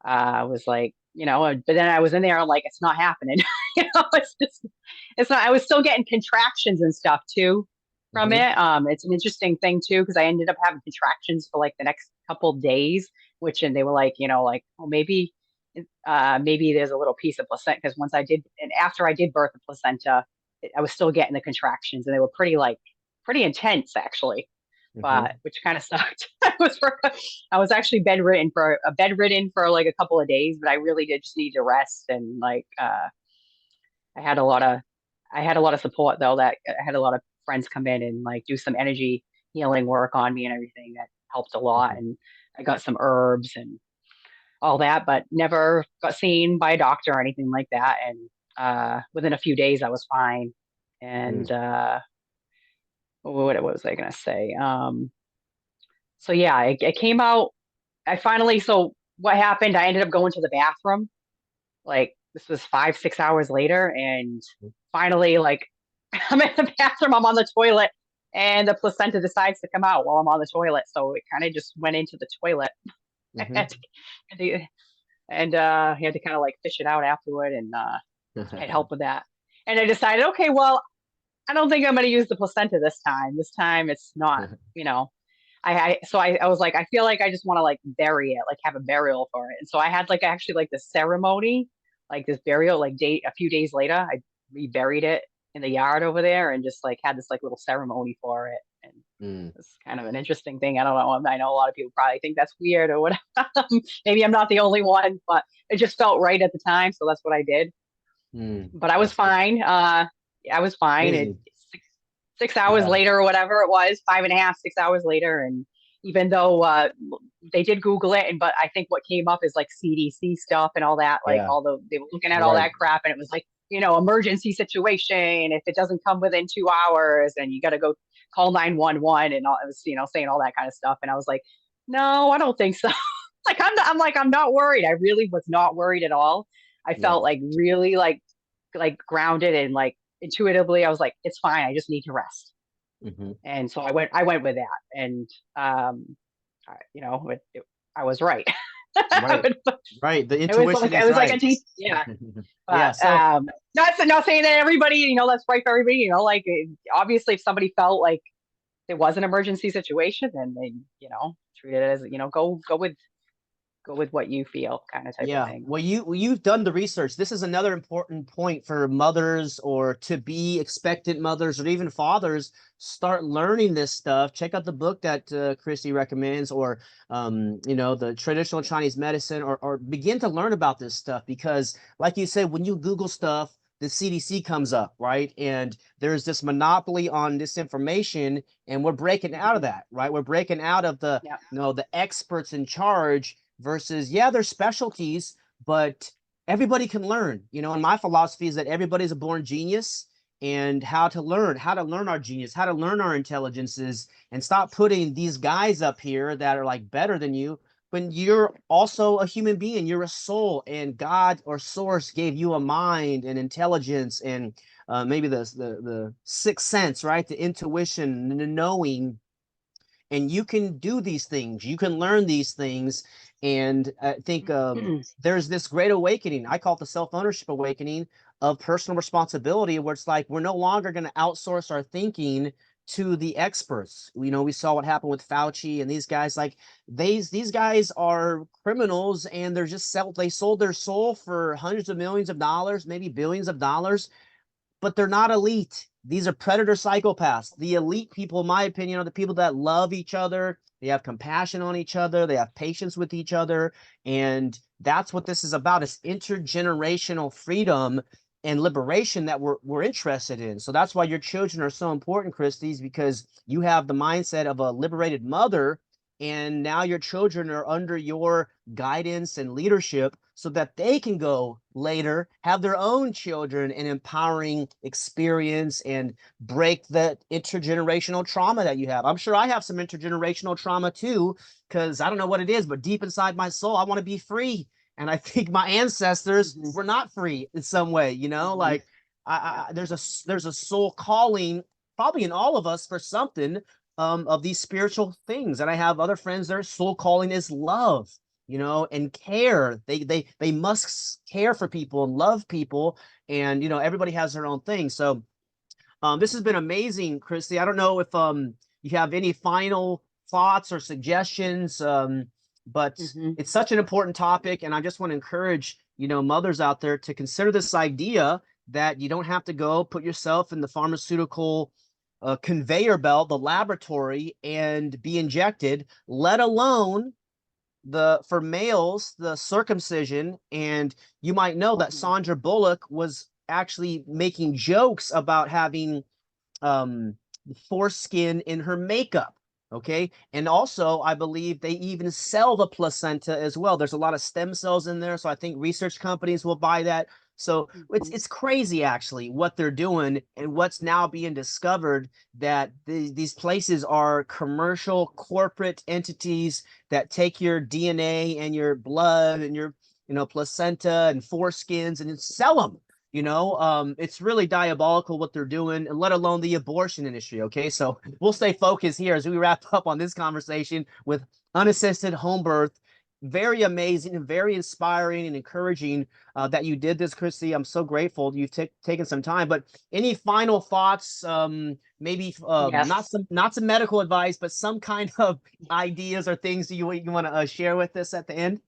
I was like, but then I was in there. I'm like, it's not happening. It's not. I was still getting contractions and stuff too from Mhm. it. It's an interesting thing too because I ended up having contractions for like the next couple days, and they were like, like, oh, maybe there's a little piece of placenta because once I did, and after I did birth the placenta, I was still getting the contractions, and they were pretty intense actually, but Mhm. which kind of sucked. I was actually bedridden for like a couple of days, but I really did just need to rest and like I had a lot of I had a lot of support though that I had a lot of friends come in and like do some energy healing work on me and everything that helped a lot, Mhm. and I got some herbs and all that, but never got seen by a doctor or anything like that. And within a few days, I was fine. And Mhm. what was I gonna say? So yeah, it came out. I finally. So what happened? I ended up going to the bathroom. Like this was 5, 6 hours later, and finally, like I'm in the bathroom. I'm on the toilet, and the placenta decides to come out while I'm on the toilet. So it kind of just went into the toilet. Mhm. And he had to kind of like fish it out afterward, and had help with that. And I decided, okay, well, I don't think I'm going to use the placenta this time. This time it's not, you know. I was like, I feel like I just want to like bury it, like have a burial for it. And so I had like actually like the ceremony, like this burial, like a few days later, I reburied it in the yard over there and just like had this like little ceremony for it. And Mm. it's kind of an interesting thing. I don't know. I know a lot of people probably think that's weird or whatever. Maybe I'm not the only one, but it just felt right at the time. So that's what I did. Mm. But I was That's fine. I was fine. amazing. 6 hours Yeah. later or whatever it was, 5.5, 6 hours later. And even though they did Google it, but I think what came up is like CDC stuff and all that, like Yeah. they were looking at all Right. that crap, and it was like, emergency situation. If it doesn't come within 2 hours, and you got to go call 911 and all, it was, saying all that kind of stuff. And I was like, no, I don't think so. I'm not worried. I really was not worried at all. I Yeah. felt like really like grounded and like intuitively I was like, it's fine. I just need to rest. Mhm. And so I went with that. And, I was right. Right. it Right. The was like, intuition it is was like a right. deep, yeah. Yeah. But, So not saying that everybody, that's right for everybody, like obviously if somebody felt like it was an emergency situation, then they, treat it as, go with what you feel kind of type of Yeah, thing. well, you've done the research. This is another important point for mothers or to be expectant mothers or even fathers. Start learning this stuff. Check out the book that Kristy recommends, or the traditional Chinese medicine, or begin to learn about this stuff because, like you said, when you Google stuff, the CDC comes up, right? And there's this monopoly on this information, and we're breaking out of Mhm. that, right? We're breaking out of the Yeah. the experts in charge versus, yeah, there's specialties, but everybody can learn. And my philosophy is that everybody's a born genius, and how to learn our genius, how to learn our intelligences, and stop putting these guys up here that are like better than you when you're also a human being. You're a soul, and God or source gave you a mind and intelligence, and maybe the sixth sense, right? The intuition, the knowing, and you can do these things, you can learn these things. And I think there's this great awakening, I call it the self-ownership awakening, of personal responsibility, where it's like we're no longer going to outsource our thinking to the experts. We saw what happened with Fauci and these guys. Like these guys are criminals, and they sold their soul for hundreds of millions of dollars, maybe billions of dollars, but they're not elite. These are predator psychopaths. The elite people, in my opinion, are the people that love each other. They have compassion on each other. They have patience with each other. And that's what this is about. It's intergenerational freedom and liberation that we're interested in. So that's why your children are so important, Kristy, because you have the mindset of a liberated mother, and now your children are under your guidance and leadership so that they can go later, have their own children, and empowering experience and break the intergenerational trauma that you have. I'm sure I have some intergenerational trauma too, because I don't know what it is, but deep inside my soul, I want to be free. And I think my ancestors Mhm. were not free in some way, Mhm. like there's a soul calling probably in all of us for something of these spiritual things. And I have other friends, their soul calling is love, and care. They must care for people and love people, and everybody has their own thing. So this has been amazing, Kristy. I don't know if you have any final thoughts or suggestions, but Mhm. it's such an important topic, and I just want to encourage mothers out there to consider this idea that you don't have to go put yourself in the pharmaceutical conveyor belt, the laboratory, and be injected, let alone for males, the circumcision. And you might know that Mhm. Sandra Bullock was actually making jokes about having um, foreskin in her makeup. Okay. And also, I believe they even sell the placenta as well. There's a lot of stem cells in there. So I think research companies will buy that. So it's Mhm. it's crazy actually what they're doing and what's now being discovered, that these places are commercial corporate entities that take your DNA and your blood and your placenta and foreskins and sell them. It's really diabolical what they're doing, and let alone the abortion industry. Okay, so we'll stay focused here as we wrap up on this conversation with unassisted home birth. Very amazing and very inspiring and encouraging that you did this, Kristy. I'm so grateful you've taken some time. But any final thoughts? Maybe Yes. not some medical advice, but some kind of ideas or things you want to share with us at the end?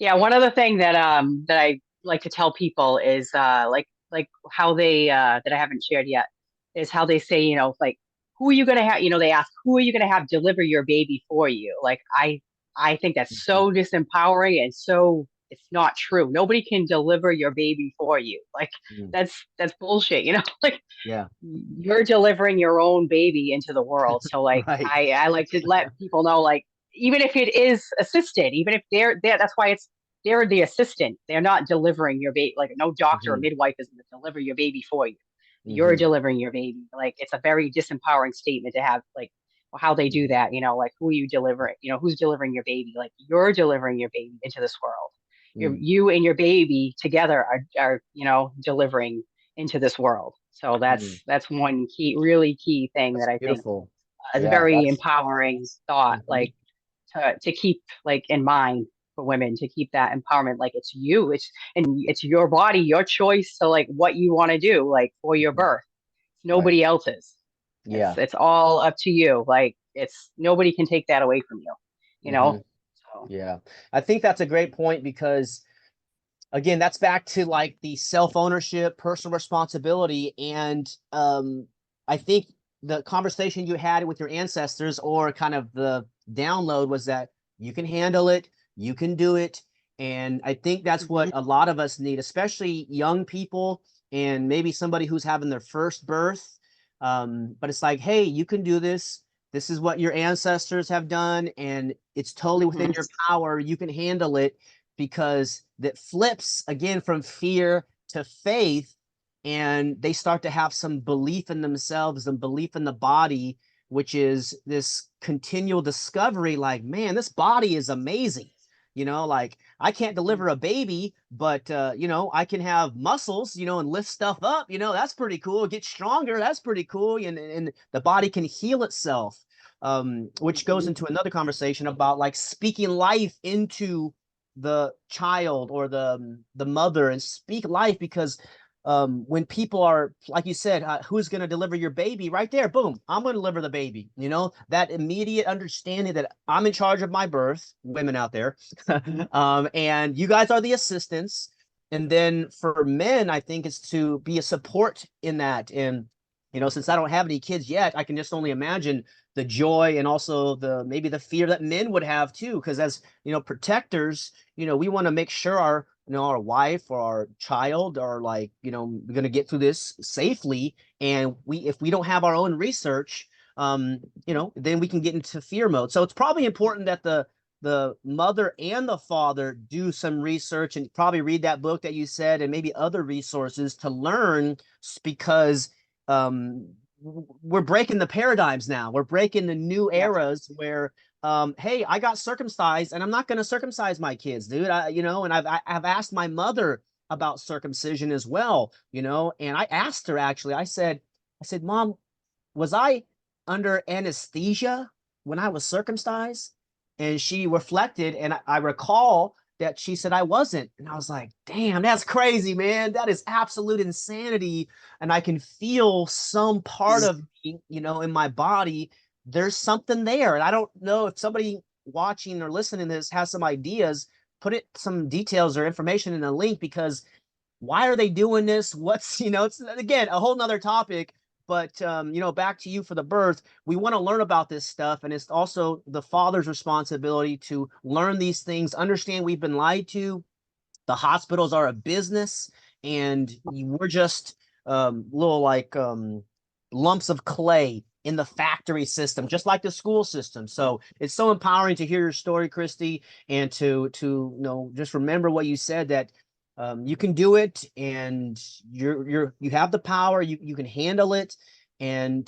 Yeah, one other thing that I like to tell people is like how they that I haven't shared yet is how they say, like who are you gonna have, they ask who are you gonna have deliver your baby for you? Like I think that's Mhm. so disempowering and so it's not true. Nobody can deliver your baby for you. Like Mhm. that's bullshit, like Yeah. you're delivering your own baby into the world. So like Right. I like to let people know, like even if it is assisted, even if they're there, that's why they're the assistant. They're not delivering your baby. Like no doctor or Hmm. midwife is going to deliver your baby for you. You're Hmm. delivering your baby. Like it's a very disempowering statement to have, like how they do Hmm. that, like who are you delivering, who's delivering your baby? Like you're delivering your baby into this world. You and your baby together are delivering into this world. So Hmm. that's one really key thing That's that I think beautiful. is a Yeah, very that's empowering thought, mhm. like to keep like in mind for women, to keep that empowerment, like it's you, it's your body, your choice to like what you want to do, like for your Mhm. birth. It's Right. nobody else's. It's Yeah. it's all up to you. Like it's nobody can take that away from you, you Hmm. know. Yeah, I think that's a great point because again, that's back to like the self-ownership, personal responsibility. And I think the conversation you had with your ancestors or kind of the download was that you can handle it, you can do it. And I think that's what a lot of us need, especially young people and maybe somebody who's having their first birth. But it's like, hey, you can do this. This is what your ancestors have done, and it's totally within your power. You can handle it because that flips again from fear to faith, and they start to have some belief in themselves and belief in the body, which is this continual discovery like, man, this body is amazing. Like I can't deliver a baby, but I can have muscles, and lift stuff up, that's pretty cool. Get stronger, that's pretty cool. And the body can heal itself, which goes into another conversation about like speaking life into the child or the mother, and speak life, because when people are, like you said, who's going to deliver your baby? Right there, boom, I'm going to deliver the baby. That immediate understanding that I'm in charge of my birth, women out there, and you guys are the assistants. And then for men, I think it's to be a support in that. And since I don't have any kids yet, I can just only imagine the joy and also the maybe the fear that men would have too, because as protectors, we want to make sure our wife or our child are like going to get through this safely. And if we don't have our own research, then we can get into fear mode. So it's probably important that the mother and the father do some research and probably read that book that you said and maybe other resources to learn, because we're breaking the paradigms now. We're breaking the new eras where, hey, I got circumcised and I'm not going to circumcise my kids, dude. And I've asked my mother about circumcision as well, and I asked her actually, I said, Mom, was I under anesthesia when I was circumcised? And she reflected, and I recall that she said I wasn't. And I was like, damn, that's crazy, man. That is absolute insanity. And I can feel some part of me, in my body. There's something there. And I don't know if somebody watching or listening to this has some ideas, some details or information in a link, because why are they doing this? What's, it's again, a whole nother topic. But, back to you for the birth, we want to learn about this stuff. And it's also the father's responsibility to learn these things, understand we've been lied to. The hospitals are a business, and we're just little like lumps of clay in the factory system, just like the school system. So it's so empowering to hear your story, Kristy, and to just remember what you said, that you can do it, and you have the power, you can handle it, and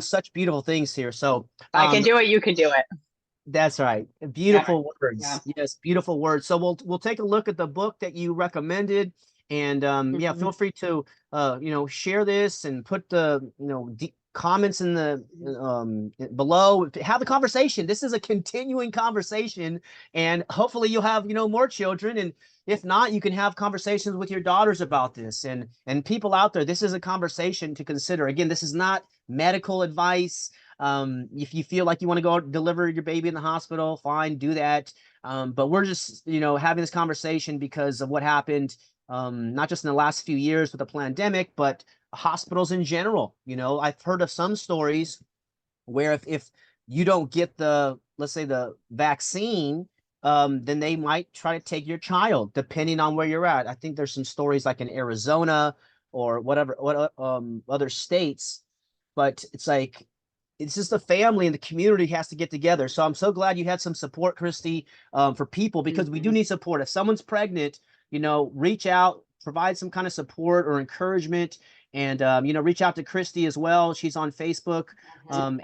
such beautiful things here. So I can do it, you can do it. that's right. Beautiful words. Yes, beautiful words. So we'll take a look at the book that you recommended, and feel free to share this and put the comments in the below. Have the conversation. This is a continuing conversation, and hopefully you'll have more children, and if not, you can have conversations with your daughters about this, and people out there. This is a conversation to consider. Again, this is not medical advice. If you feel like you want to go deliver your baby in the hospital, fine, do that. But we're just, having this conversation because of what happened, not just in the last few years with the pandemic, but hospitals in general. I've heard of some stories where if you don't get let's say the vaccine, then they might try to take your child, depending on where you're at. I think there's some stories like in Arizona or whatever, other states, but it's like, it's just the family and the community has to get together. So I'm so glad you had some support, Kristy, for people, because we do need support. If someone's pregnant, reach out, provide some kind of support or encouragement, and reach out to Kristy as well. She's on Facebook, and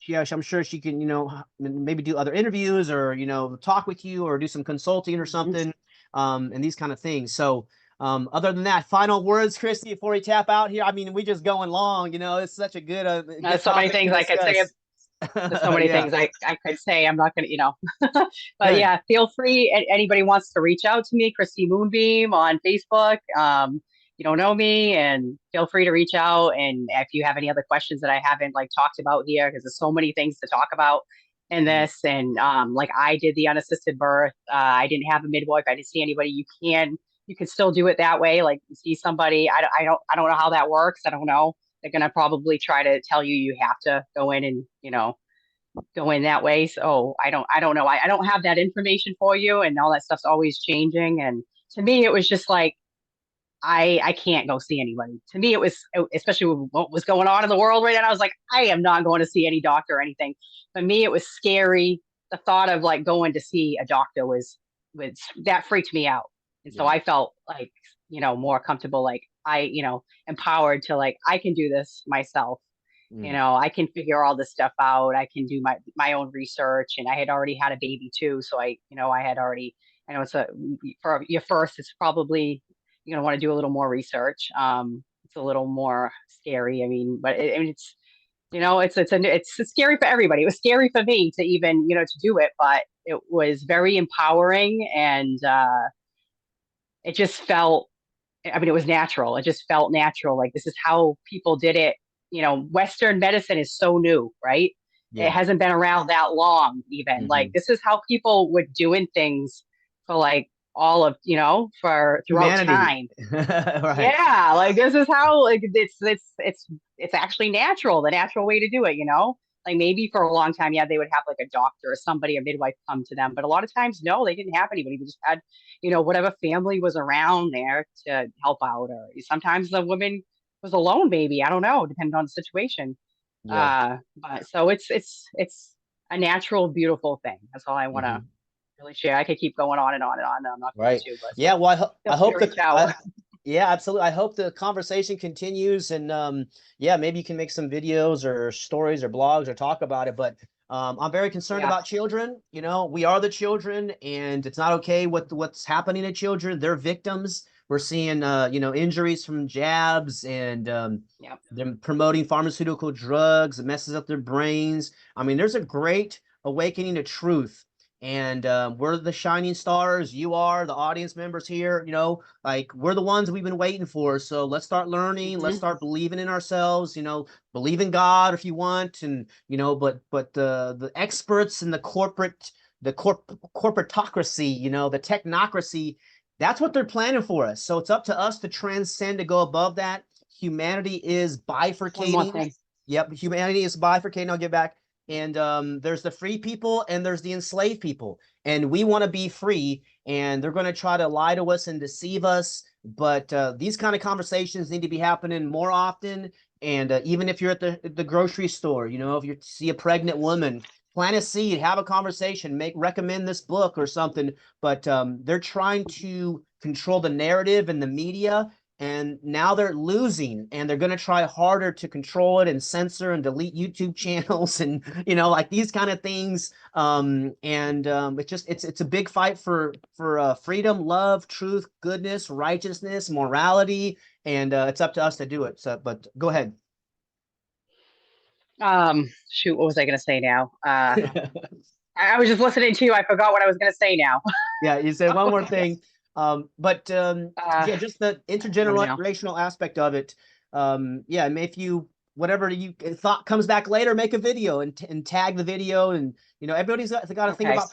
I'm sure she can, maybe do other interviews or talk with you or do some consulting or something, and these kind of things. So other than that, final words, Kristy, before we tap out here. I mean, we just going long, it's such a good, There's so many things I could say. There's so many things I could say. I'm not going to, but Good. yeah, feel free. Anybody wants to reach out to me, Kristy Moonbeam on Facebook. You don't know me, and feel free to reach out. And if you have any other questions that I haven't talked about here, because there's so many things to talk about, in Mm. this. And like I did the unassisted birth. I didn't have a midwife. I didn't see anybody. You can still do it that way. Like you see somebody. I don't know how that works. I don't know. They're gonna probably try to tell you you have to go in and go in that way. So I don't know. I don't have that information for you, and all that stuff's always changing. And to me, it was just like I can't go see anybody. To me, it was, especially with what was going on in the world right now. I was like, I am not going to see any doctor or anything. For me, it was scary. The thought of like going to see a doctor was that freaked me out. And so Yeah. I felt like, more comfortable, like empowered to like I can do this myself. Mm. I can figure all this stuff out. I can do my own research, and I had already had a baby too, so I had already. I know for your first, it's probably you're gonna want to do a little more research. It's a little more scary. I mean, but it's it's scary for everybody. It was scary for me to even to do it, but it was very empowering, and it just felt. I mean, it was natural. It just felt natural. Like this is how people did it. Western medicine is so new, right? It Yeah. hasn't been around that long, even. Like Hmm. this is how people were doing things for like all of, for throughout Humanity. time. Right. Yeah, like this is how like it's actually natural, the natural way to do it. Like maybe for a long time, yeah, they would have like a doctor or somebody, a midwife come to them, but a lot of times, no, they didn't have anybody. They just had, whatever family was around there to help out, or sometimes the woman was alone, maybe. I don't know, depending on the situation. Yeah. But so it's a natural, beautiful thing. That's all I want to Hmm. really share. I could keep going on and on and on. I'm not going Right. to, but Yeah. so Well, feel I free hope to reach out. yeah, absolutely. I hope the conversation continues, and yeah, maybe you can make some videos or stories or blogs or talk about it. But I'm very concerned Yeah. about children. We are the children, and it's not okay what's happening to children. They're victims. We're seeing injuries from jabs, and Yep. them promoting pharmaceutical drugs. It messes up their brains. I mean, there's a great awakening to truth, and we're the shining stars. You are the audience members here. Like we're the ones we've been waiting for. So let's start learning. Let's Hmm. start believing in ourselves. Believe in God if you want, and but the experts and the corporatocracy, the technocracy, that's what they're planning for us. So it's up to us to transcend, to go above that. Humanity is Just one more bifurcating. thing. Yep, humanity is bifurcating. I'll get back. And there's the free people and there's the enslaved people, and we want to be free, and they're going to try to lie to us and deceive us. But these kind of conversations need to be happening more often. And even if you're at the grocery store, if you see a pregnant woman, plant a seed, have a conversation, recommend this book or something. But they're trying to control the narrative and the media, and now they're losing, and they're going to try harder to control it and censor and delete YouTube channels and like these kind of things. And it's a big fight for freedom, love, truth, goodness, righteousness, morality, and it's up to us to do it. So, but go ahead. Shoot, what was I gonna say now? I was just listening to you. I forgot what I was gonna say now. Yeah, you said one more Okay. thing. But Uh, yeah, just the I don't remember now. intergenerational aspect of it. Yeah, and if you whatever you thought comes back later, make a video and tag the video, and everybody's got to think Okay. about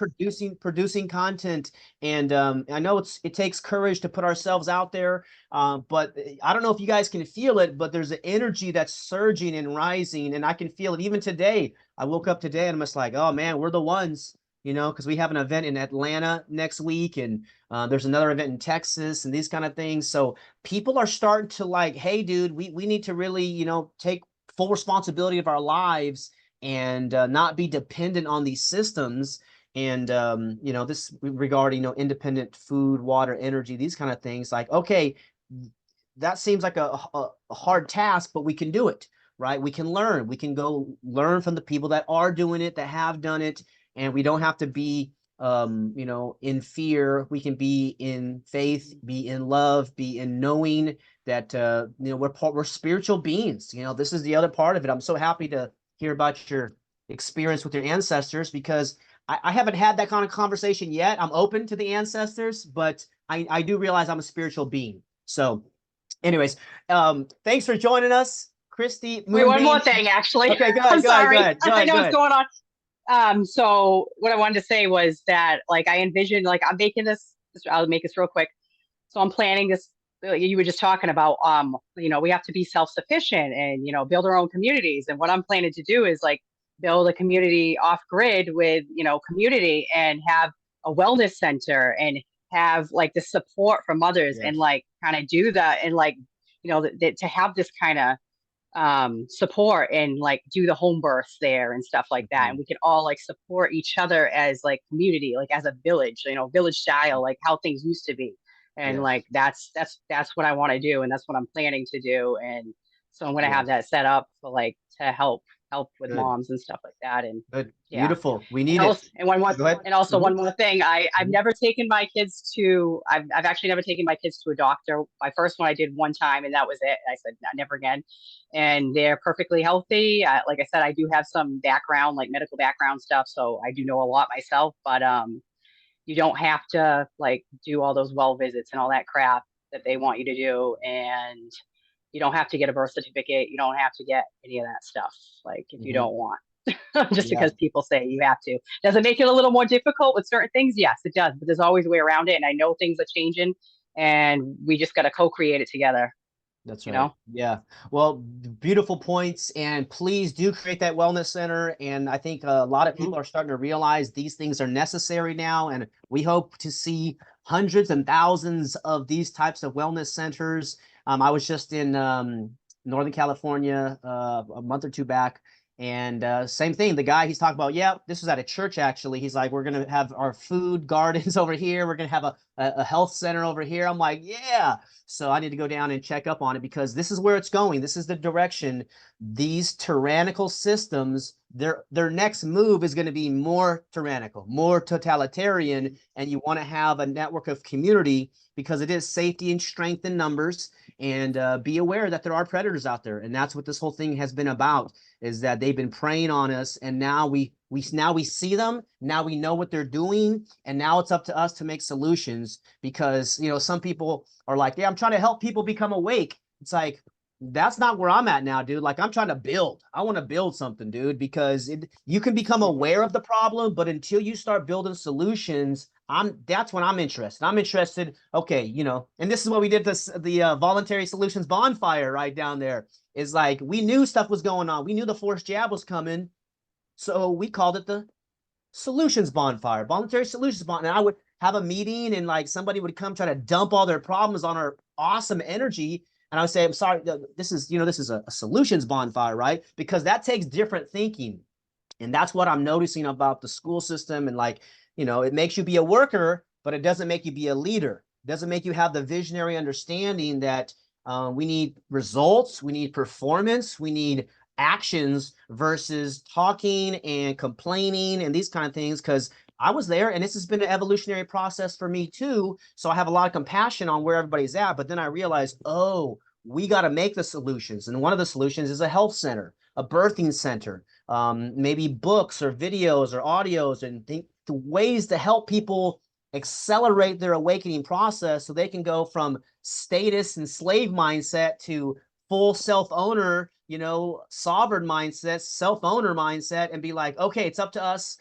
producing content. And I know it takes courage to put ourselves out there, but I don't know if you guys can feel it, but there's an energy that's surging and rising, and I can feel it even today. I woke up today and I'm just like, oh man, we're the ones. Because we have an event in Atlanta next week, and there's another event in Texas, and these kind of things. So people are starting to like, hey, dude, we need to really, take full responsibility of our lives, and not be dependent on these systems. And this regarding independent food, water, energy, these kind of things. Like, okay, that seems like a hard task, but we can do it, right? We can learn. We can go learn from the people that are doing it, that have done it, and we don't have to be in fear. We can be in faith, be in love, be in knowing that we're spiritual beings. This is the other part of it. I'm so happy to hear about your experience with your ancestors, because I haven't had that kind of conversation yet. I'm open to the ancestors, but I do realize I'm a spiritual being. So anyways, thanks for joining us, Kristy, Wait, one more Moonbeam. thing, actually. Okay, go I'm ahead, go ahead, go sorry. ahead, go I ahead, know go what's ahead. going on. So what I wanted to say was that like I envisioned like I'm making this. I'll make this real quick. So I'm planning this. You were just talking about, we have to be self-sufficient and build our own communities. And what I'm planning to do is like build a community off grid with community and have a wellness center and have like the support from others and Yes. like kind of do that and like to have this kind of support and like do the home births there and stuff like that, and Mhm. we can all like support each other as like community, like as a village, village style, like how things used to be. And like Yes. that's what I want to do, and that's what I'm planning to do. And so I'm going to have Yes. that set up for like to help with Good. moms and stuff like that. And Good. yeah. Beautiful. We And need also, it. and one more, Go ahead. and also one more thing. I've Mhm. never taken my kids to. I've actually never taken my kids to a doctor. My first one I did one time, and that was it. I said never again. And they're perfectly healthy. Like I said, I do have some background, like medical background stuff, so I do know a lot myself. But you don't have to like do all those well visits and all that crap that they want you to do, and you don't have to get a birth certificate. You don't have to get any of that stuff. Like if you Mhm. don't want. Just Yeah. because people say you have to. Does it make it a little more difficult with certain things? Yes, it does. But there's always a way around it. And I know things are changing and we just got to co-create it together, That's you right. know? Yeah. Well, beautiful points. And please do create that wellness center. And I think a lot of Mhm. people are starting to realize these things are necessary now. And we hope to see hundreds and thousands of these types of wellness centers. I was just in Northern California a month or two back. And same thing. The guy he's talking about, yeah, this was at a church actually. He's like, we're going to have our food gardens over here. We're going to have a health center over here. I'm like, yeah. So I need to go down and check up on it because this is where it's going. This is the direction. These tyrannical systems, their next move is going to be more tyrannical, more totalitarian, and you want to have a network of community because it is safety and strength in numbers. And be aware that there are predators out there, and that's what this whole thing has been about. Is that they've been preying on us, and now we see them. Now we know what they're doing, and now it's up to us to make solutions because some people are like, yeah, I'm trying to help people become awake. It's like, that's not where I'm at now, dude. Like, I'm trying to build. I want to build something, dude, because you can become aware of the problem, but until you start building solutions, that's when I'm interested. I'm interested, okay, and this is what we did this the voluntary solutions bonfire right down there. Is like we knew stuff was going on. We knew the forced jab was coming. So we called it the solutions bonfire, voluntary solutions bonfire. And I would have a meeting and like somebody would come try to dump all their problems on our awesome energy. And I would say, I'm sorry, this is a solutions bonfire, right? Because that takes different thinking. And that's what I'm noticing about the school system. And like, it makes you be a worker, but it doesn't make you be a leader. It doesn't make you have the visionary understanding that we need results, we need performance, we need actions versus talking and complaining and these kind of things. Because I was there and this has been an evolutionary process for me too. So I have a lot of compassion on where everybody's at. But then I realized, oh, we got to make the solutions. And one of the solutions is a health center, a birthing center, maybe books or videos or audios, and think the ways to help people accelerate their awakening process so they can go from status and slave mindset to full self-owner, sovereign mindset, self-owner mindset, and be like, okay, it's up to us.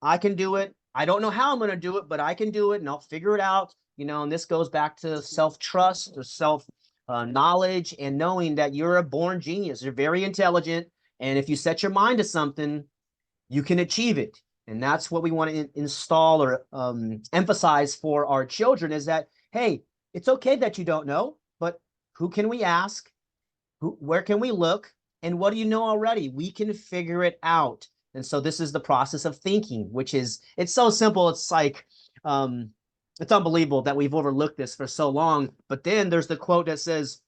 I can do it. I don't know how I'm going to do it, but I can do it and I'll figure it out. And this goes back to self-trust or self knowledge and knowing that you're a born genius. You're very intelligent. And if you set your mind to something, you can achieve it. And that's what we want to install or emphasize for our children is that, hey, it's okay that you don't know, but who can we ask? Where can we look? And what do you know already? We can figure it out. And so this is the process of thinking, which it's so simple. It's like, it's unbelievable that we've overlooked this for so long. But then there's the quote that says,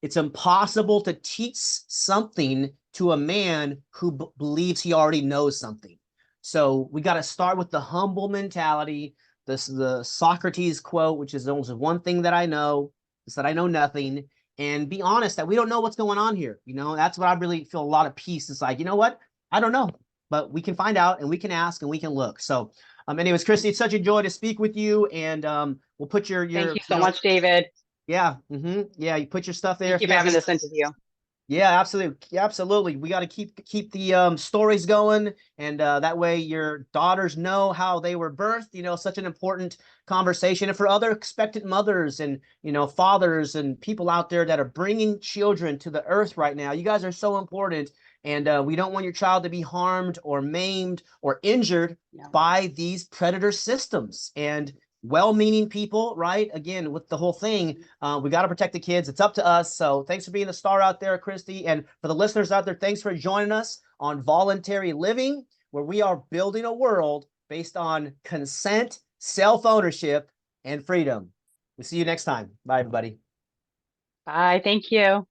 it's impossible to teach something to a man who believes he already knows something. So we got to start with the humble mentality. The Socrates quote, which is only one thing that I know, is that I know nothing, and be honest that we don't know what's going on here. That's what I really feel a lot of peace. It's like, you know what? I don't know, but we can find out and we can ask and we can look. So, anyways, Kristy, it's such a joy to speak with you, and we'll put Thank your you so much, David. yeah, yeah, you put your stuff there Thank if you you for have having any. this interview. Yeah, absolutely. Yeah, absolutely. We got to keep the stories going, and that way your daughters know how they were birthed. Such an important conversation, and for other expectant mothers and fathers and people out there that are bringing children to the earth right now. You guys are so important, and we don't want your child to be harmed or maimed or injured Yeah. by these predator systems. And well-meaning people, right? Again, with the whole thing, we got to protect the kids. It's up to us. So thanks for being the star out there, Kristy. And for the listeners out there, thanks for joining us on Voluntary Living, where we are building a world based on consent, self-ownership, and freedom. We'll see you next time. Bye, everybody. Bye. Thank you.